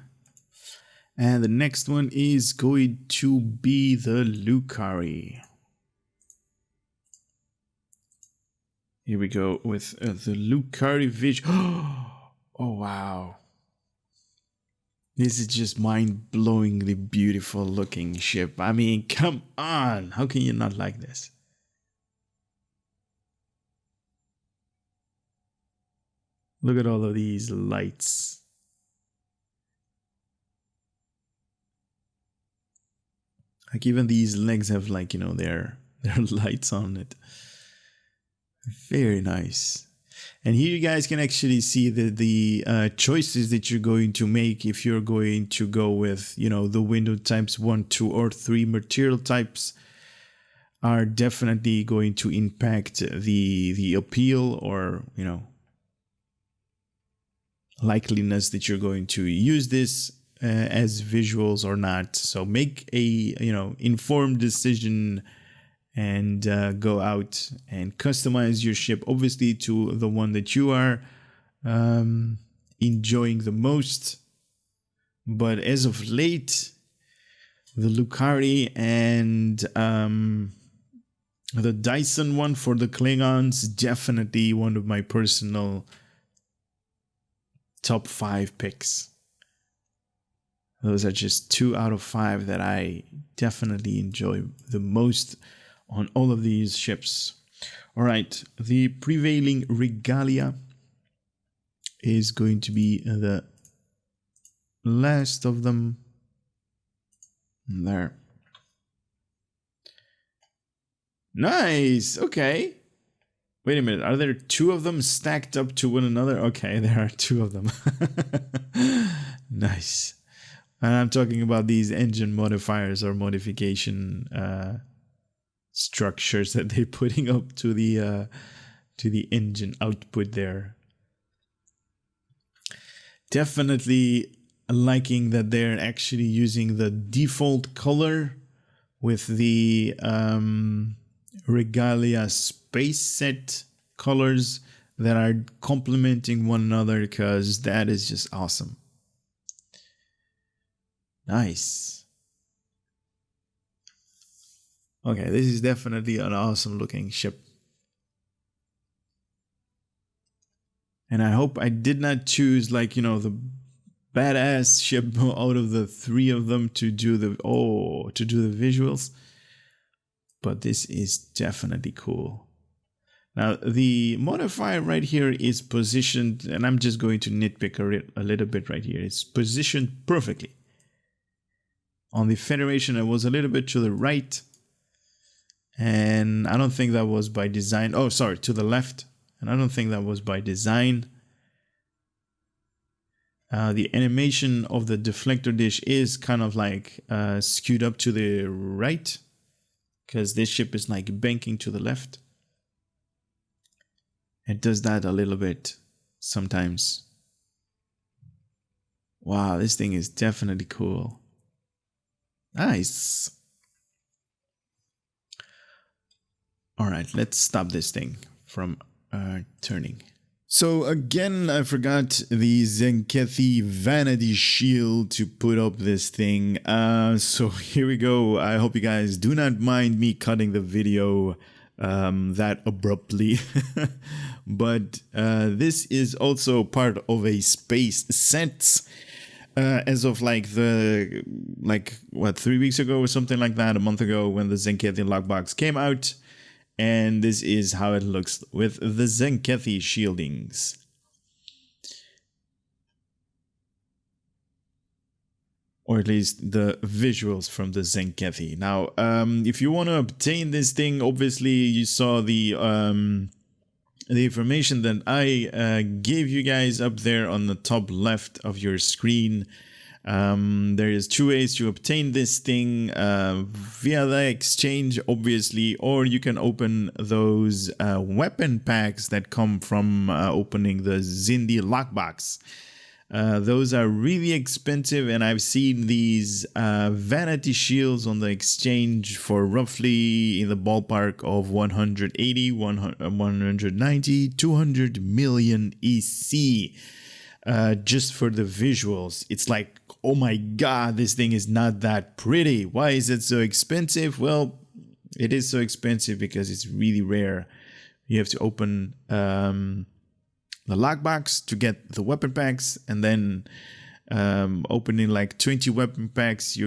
And the next one is going to be the Lukari. Here we go with the Lukari vision. Oh, wow. This is just mind-blowingly beautiful looking ship. I mean, come on. How can you not like this? Look at all of these lights. Even these legs have their lights on it. Very nice. And here you guys can actually see the choices that you're going to make if you're going to go with the window types 1, 2, or 3 material types are definitely going to impact the appeal or likeliness that you're going to use this as visuals or not. So make a informed decision and go out and customize your ship, obviously to the one that you are enjoying the most. But as of late, the Lukari and the Dyson one for the Klingons, definitely one of my personal top 5 picks. Those are just 2 out of 5 that I definitely enjoy the most on all of these ships. All right, the Prevailing Regalia is going to be the last of them. There. Nice. Okay. Wait a minute, are there two of them stacked up to one another? Okay, there are two of them. Nice. And I'm talking about these engine modifiers or modification structures that they're putting up to the engine output there. Definitely liking that they're actually using the default color with the Regalia Space set colors that are complementing one another, because that is just awesome. Nice. Okay, this is definitely an awesome looking ship. And I hope I did not choose, like, you know, the badass ship out of the three of them to do the visuals. But this is definitely cool. Now, the modifier right here is positioned, and I'm just going to nitpick a little bit right here. It's positioned perfectly. On the Federation, it was a little bit to the right. And I don't think that was by design. Oh, sorry, to the left. And I don't think that was by design. The animation of the deflector dish is kind of like skewed up to the right, because this ship is like banking to the left. It does that a little bit sometimes. Wow, this thing is definitely cool. Nice. All right, let's stop this thing from turning. So again, I forgot the Tzenkethi Vanity shield to put up this thing. So here we go. I hope you guys do not mind me cutting the video that abruptly. But this is also part of a space set. As of like 3 weeks ago or something like that, a month ago, when the Tzenkethi lockbox came out. And this is how it looks with the Tzenkethi shieldings. Or at least the visuals from the Tzenkethi. Now, if you want to obtain this thing, obviously you saw the information that I gave you guys up there on the top left of your screen. There is two ways to obtain this thing, via the exchange, obviously, or you can open those weapon packs that come from opening the Xindi lockbox. Those are really expensive, and I've seen these vanity shields on the exchange for roughly in the ballpark of 180, 190, 200 million EC. Just for the visuals. It's like, oh my god, this thing is not that pretty. Why is it so expensive? Well, it is so expensive because it's really rare. You have to open the lockbox to get the weapon packs, and then opening like 20 weapon packs,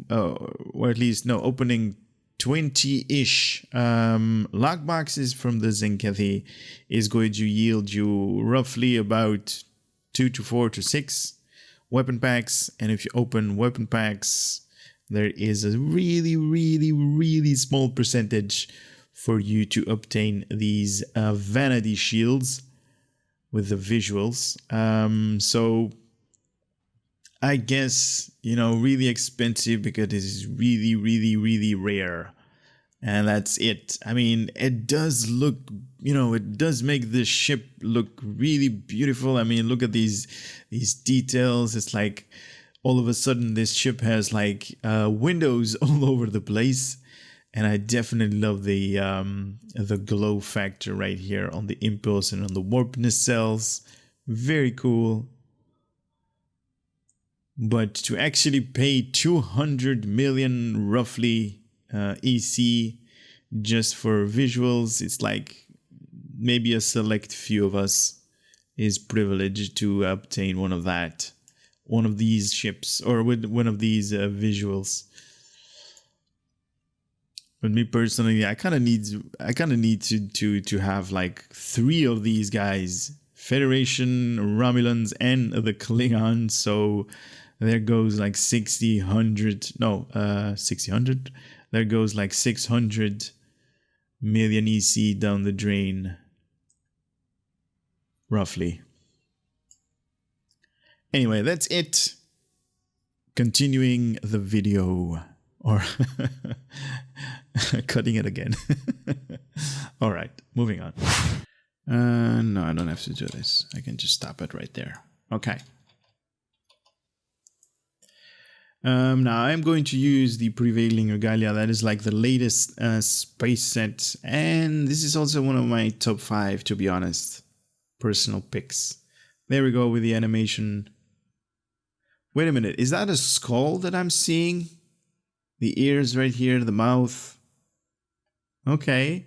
or at least no, opening 20-ish lockboxes from the Tzenkethi is going to yield you roughly about 2 to 4 to 6 weapon packs. And if you open weapon packs, there is a really small percentage for you to obtain these vanity shields with the visuals. So I guess, you know, really expensive because this is really rare. And that's it. I mean, it does look, you know, it does make this ship look really beautiful. I mean, look at these details. It's like all of a sudden this ship has like windows all over the place. And I definitely love the glow factor right here on the impulse and on the warp nacelles. Very cool. But to actually pay 200 million roughly EC just for visuals, it's like maybe a select few of us is privileged to obtain one of these ships, or with one of these visuals. But me personally, I kind of need to have like 3 of these guys: Federation, Romulans, and the Klingons. So there goes like 600. There goes like 600 million EC down the drain roughly. Anyway, that's it. Continuing the video, or cutting it again. All right, moving on. No, I don't have to do this. I can just stop it right there. Okay. Now I'm going to use the Prevailing Regalia. That is like the latest space set. And this is also one of my top 5, to be honest. Personal picks. There we go with the animation. Wait a minute. Is that a skull that I'm seeing? The ears right here, the mouth. Okay.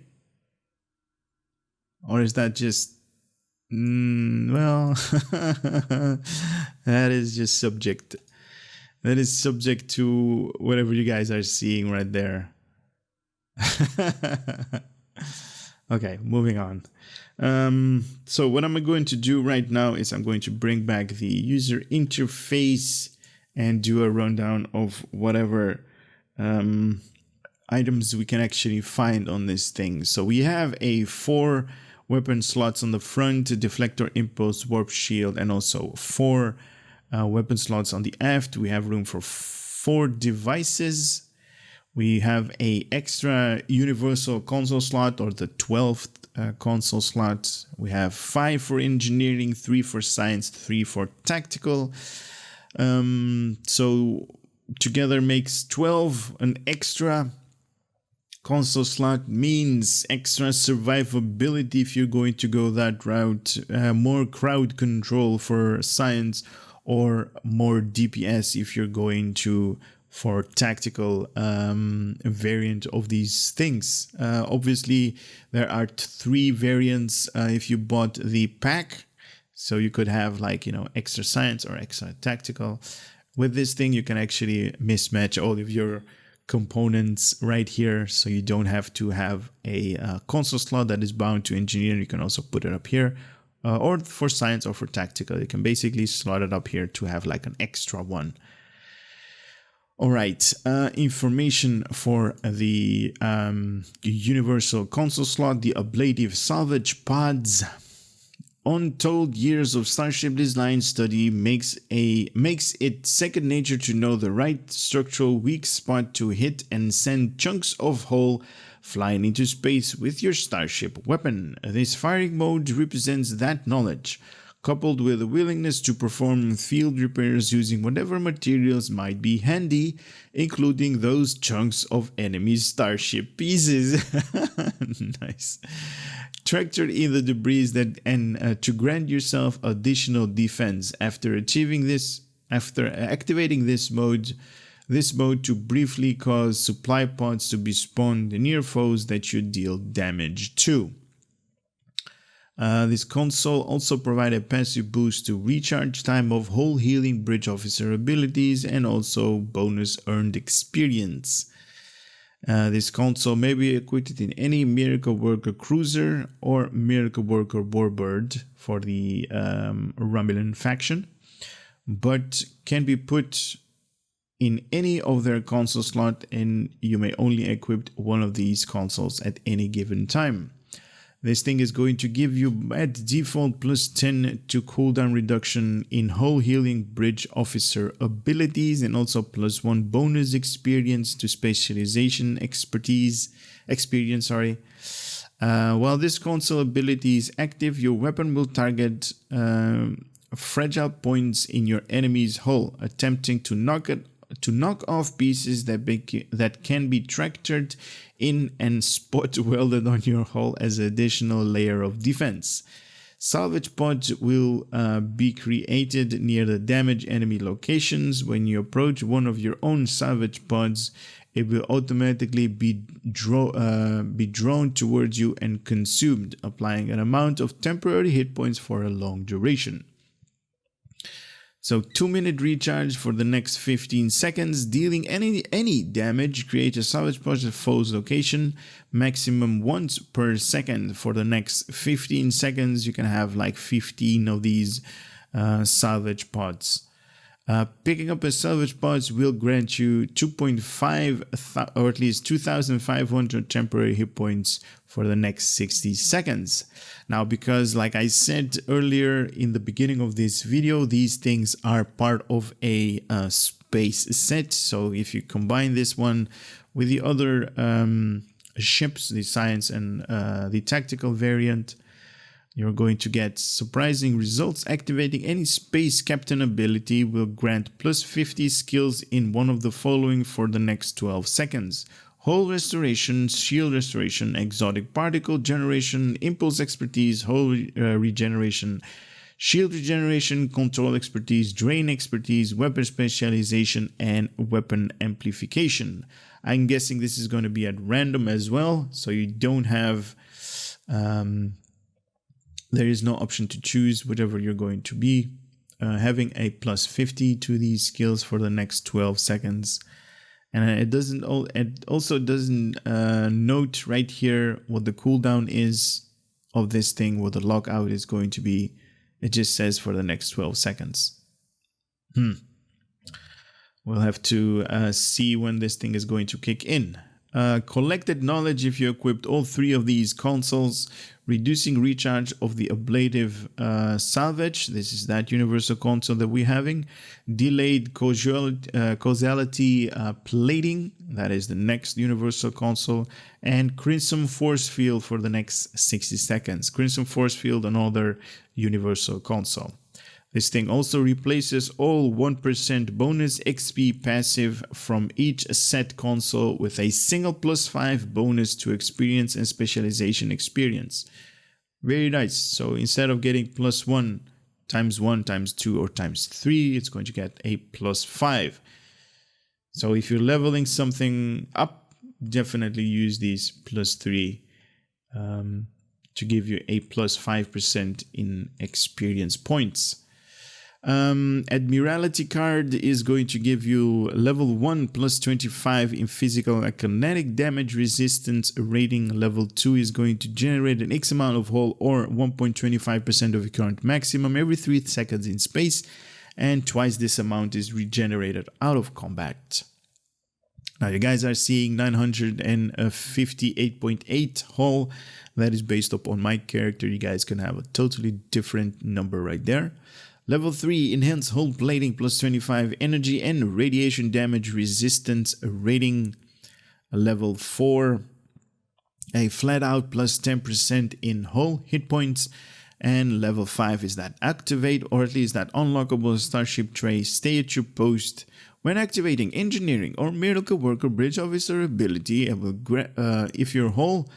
Or is that just... well, that is just subject. That is subject to whatever you guys are seeing right there. Okay, moving on. So what I'm going to do right now is I'm going to bring back the user interface and do a rundown of whatever items we can actually find on this thing. So we have 4 weapon slots on the front, deflector, impulse, warp shield, and also 4 weapon slots on the aft. We have room for 4 devices. We have a extra universal console slot, or the 12th console slot. We have 5 for engineering, 3 for science, 3 for tactical. So together makes 12. An extra console slot means extra survivability if you're going to go that route, more crowd control for science, or more DPS if you're going to for tactical variant of these things. Obviously, there are 3 variants if you bought the pack. So you could have extra science or extra tactical. With this thing, you can actually mismatch all of your components right here, so you don't have to have a console slot that is bound to engineer. You can also put it up here, or for science or for tactical. You can basically slot it up here to have like an extra one. All right, information for the universal console slot, the Ablative Salvage Pods. Untold years of Starship design study makes it second nature to know the right structural weak spot to hit and send chunks of hull flying into space with your Starship weapon. This firing mode represents that knowledge, coupled with a willingness to perform field repairs using whatever materials might be handy, including those chunks of enemy Starship pieces. Nice. Tractor in the debris to grant yourself additional defense. After activating this mode to briefly cause supply pods to be spawned near foes that you deal damage to. This console also provides a passive boost to recharge time of whole healing bridge officer abilities and also bonus earned experience. This console may be equipped in any Miracle Worker cruiser or Miracle Worker warbird for the Romulan faction, but can be put in any of their console slot, and you may only equip one of these consoles at any given time. This thing is going to give you at default plus 10 to cooldown reduction in whole healing bridge officer abilities, and also plus 1 bonus experience to specialization experience. While this console ability is active, your weapon will target fragile points in your enemy's hull, attempting to knock off pieces that can be tractored in and spot welded on your hull as an additional layer of defense. Salvage pods will be created near the damaged enemy locations. When you approach one of your own salvage pods, it will automatically be drawn towards you and consumed, applying an amount of temporary hit points for a long duration. So 2-minute recharge for the next 15 seconds, dealing any damage. Create a salvage pod at foe's location, maximum once per second. For the next 15 seconds, you can have like 15 of these salvage pods. Picking up a salvage pods will grant you 2.5 or at least 2,500 temporary hit points for the next 60 seconds. Now, because like I said earlier in the beginning of this video, these things are part of a space set. So if you combine this one with the other ships, the science and the tactical variant, you're going to get surprising results. Activating any space captain ability will grant plus 50 skills in one of the following for the next 12 seconds. Hull restoration, shield restoration, exotic particle generation, impulse expertise, hull regeneration, shield regeneration, control expertise, drain expertise, weapon specialization, and weapon amplification. I'm guessing this is going to be at random as well, so you don't have... there is no option to choose whatever you're going to be. Having a plus 50 to these skills for the next 12 seconds. And it also doesn't note right here what the cooldown is of this thing, what the lockout is going to be. It just says for the next 12 seconds. We'll have to see when this thing is going to kick in. Collected knowledge if you equipped all three of these consoles, reducing recharge of the ablative salvage. This is that universal console that we're having. Delayed causality plating. That is the next universal console. And Crimson Force Field for the next 60 seconds. Crimson Force Field, another universal console. This thing also replaces all 1% bonus XP passive from each set console with a single plus 5 bonus to experience and specialization experience. Very nice. So instead of getting plus 1 times 2 or times 3, it's going to get a plus 5. So if you're leveling something up, definitely use these plus 3 to give you a plus 5% in experience points. Admiralty card is going to give you level 1 plus 25 in physical and kinetic damage resistance rating. Level 2 is going to generate an X amount of hull or 1.25% of your current maximum every 3 seconds in space, and twice this amount is regenerated out of combat. Now you guys are seeing 958.8 hull. That is based upon my character. You guys can have a totally different number right there. Level 3, Enhanced Hull Plating plus 25 energy and radiation damage resistance rating. Level 4, a flat out plus 10% in hull hit points. And level 5 is that Activate, or at least that Unlockable Starship Trait. Stay at your post. When activating Engineering or Miracle Worker Bridge Officer ability, it will if your hull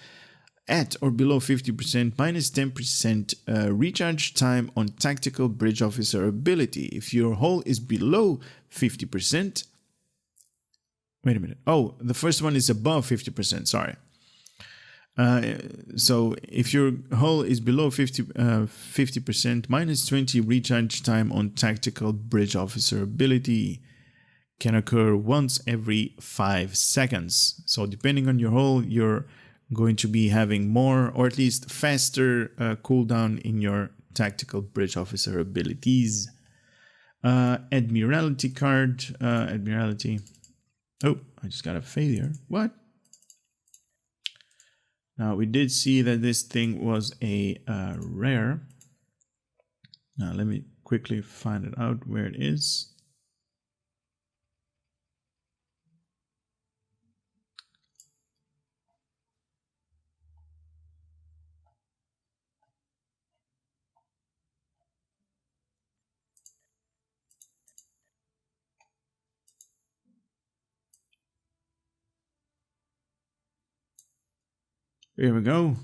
at or below 50% minus 10% recharge time on tactical bridge officer ability. If your hull is below 50%, wait a minute. Oh, the first one is above 50%. Sorry. So if your hull is below 50%, minus 20 recharge time on tactical bridge officer ability can occur once every 5 seconds. So depending on your hull, you're going to be having more or at least faster cooldown in your tactical bridge officer abilities. Admiralty card, Admiralty. Oh, I just got a failure. What? Now we did see that this thing was a rare. Now let me quickly find it out where it is. Here we go.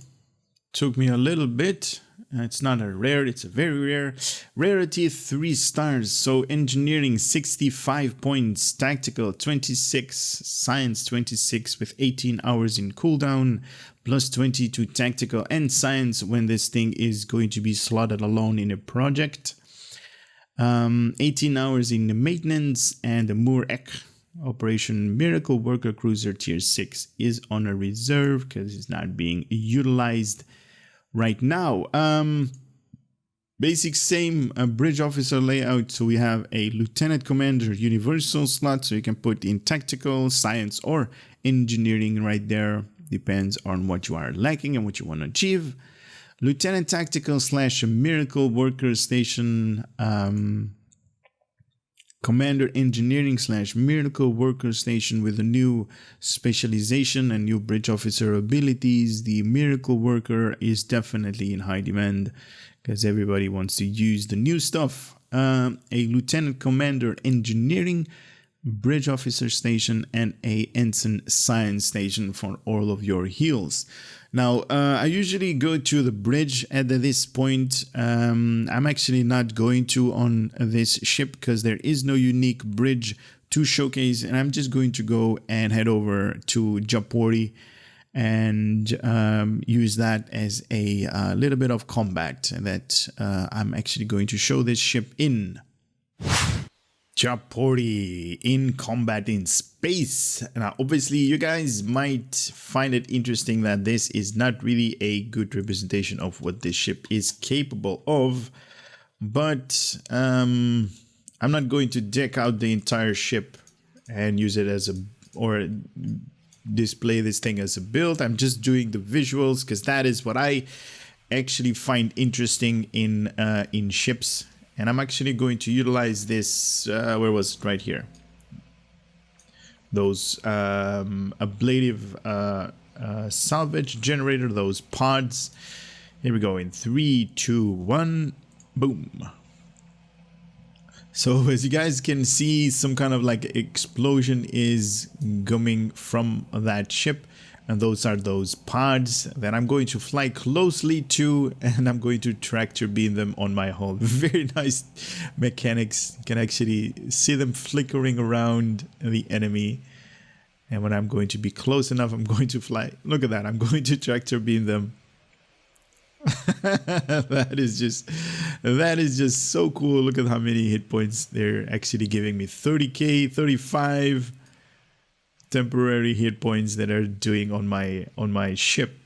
Took me a little bit. It's not a rare, it's a very rare. Rarity 3 stars. So engineering 65 points, tactical 26, science 26 with 18 hours in cooldown, plus 20 to tactical and science when this thing is going to be slotted alone in a project. 18 hours in the maintenance, and the Mur'Eq Operation Miracle Worker Cruiser Tier 6 is on a reserve because it's not being utilized right now. Basic same bridge officer layout. So we have a lieutenant commander universal slot, so you can put in tactical, science, or engineering right there. Depends on what you are lacking and what you want to achieve. Lieutenant tactical / miracle worker station. Commander engineering / miracle worker station with a new specialization and new bridge officer abilities. The miracle worker is definitely in high demand because everybody wants to use the new stuff. A lieutenant commander engineering bridge officer station and a ensign science station for all of your heals. Now, I usually go to the bridge at this point. I'm actually not going to on this ship because there is no unique bridge to showcase, and I'm just going to go and head over to Japori and use that as a little bit of combat that I'm actually going to show this ship in. Japori in combat in space. Now, obviously, you guys might find it interesting that this is not really a good representation of what this ship is capable of, but I'm not going to deck out the entire ship and use it as a, or display this thing as a build. I'm just doing the visuals because that is what I actually find interesting in ships. And I'm actually going to utilize this, where was it? Right here. Those ablative salvage generator, those pods. Here we go in 3, 2, 1, boom. So as you guys can see, some kind of like explosion is coming from that ship. And those are those pods that I'm going to fly closely to, and I'm going to tractor beam them on my hull. Very nice mechanics. You can actually see them flickering around the enemy. And when I'm going to be close enough, I'm going to fly. Look at that. I'm going to tractor beam them. That is just so cool. Look at how many hit points they're actually giving me. 30k, 35 temporary hit points that are doing on my ship.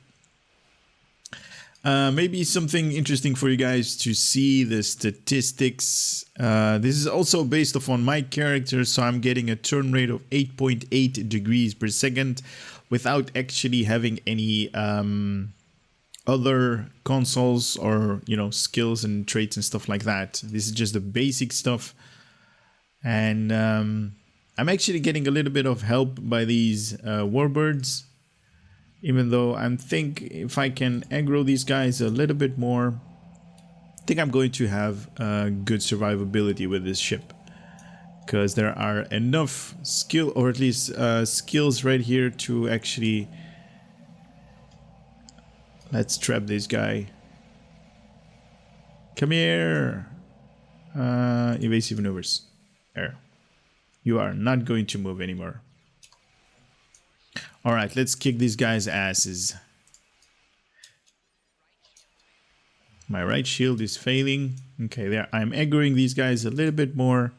Maybe something interesting for you guys to see the statistics. This is also based off on my character, so I'm getting a turn rate of 8.8 degrees per second without actually having any other consoles or, you know, skills and traits and stuff like that. This is just the basic stuff. And I'm actually getting a little bit of help by these warbirds, even though I think if I can aggro these guys a little bit more, I think I'm going to have good survivability with this ship, because there are enough skill, or at least skills right here to actually... Let's trap this guy. Come here. Evasive maneuvers. There. You are not going to move anymore. Alright, let's kick these guys' asses. My right shield is failing. Okay, there. I'm aggroing these guys a little bit more.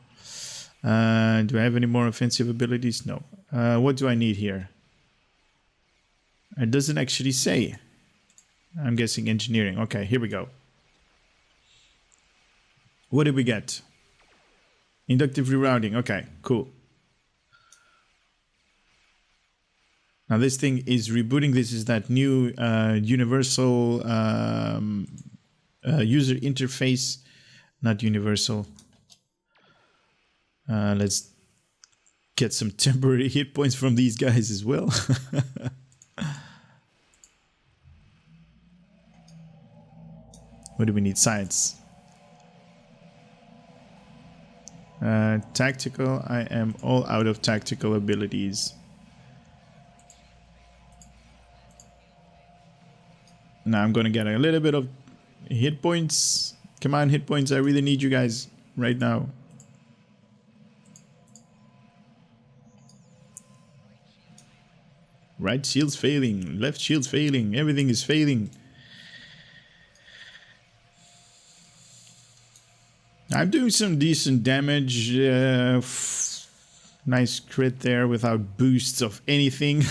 Do I have any more offensive abilities? No. What do I need here? It doesn't actually say. I'm guessing engineering. Okay, here we go. What did we get? Inductive rerouting. Okay, cool. Now this thing is rebooting. This is that new universal user interface. Not universal. Let's get some temporary hit points from these guys as well. What do we need? Science. Tactical. I am all out of tactical abilities. Now I'm gonna get a little bit of hit points. Come on, hit points. I really need you guys right now. Right shield's failing. Left shield's failing. Everything is failing. I'm doing some decent damage. Nice crit there without boosts of anything.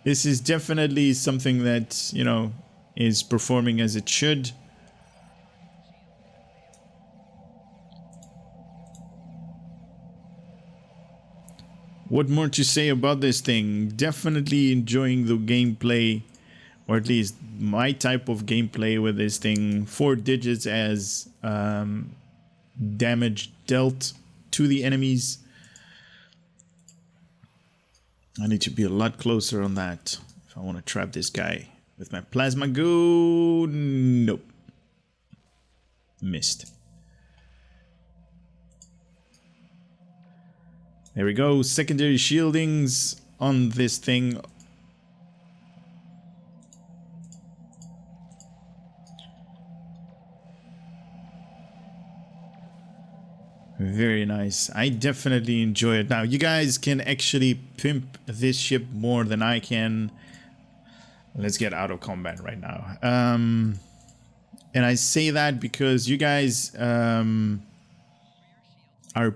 This is definitely something that, you know, is performing as it should. What more to say about this thing? Definitely enjoying the gameplay, or at least my type of gameplay with this thing. 4 digits as damage dealt to the enemies. I need to be a lot closer on that if I want to trap this guy with my plasma goo. Nope. Missed. There we go. Secondary shieldings on this thing. Very nice. I definitely enjoy it. Now, you guys can actually pimp this ship more than I can. Let's get out of combat right now. And I say that because you guys are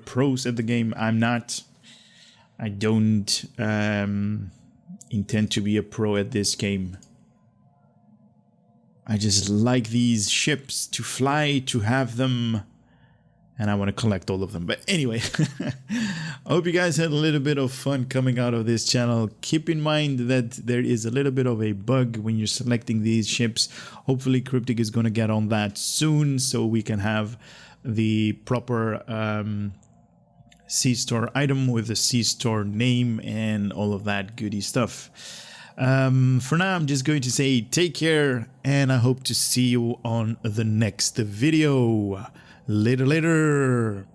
pros at the game. I'm not. I don't intend to be a pro at this game. I just like these ships to fly, to have them. And I want to collect all of them. But anyway, I hope you guys had a little bit of fun coming out of this channel. Keep in mind that there is a little bit of a bug when you're selecting these ships. Hopefully Cryptic is going to get on that soon so we can have the proper C-Store item with the C-Store name and all of that goody stuff. For now, I'm just going to say take care, and I hope to see you on the next video. Later.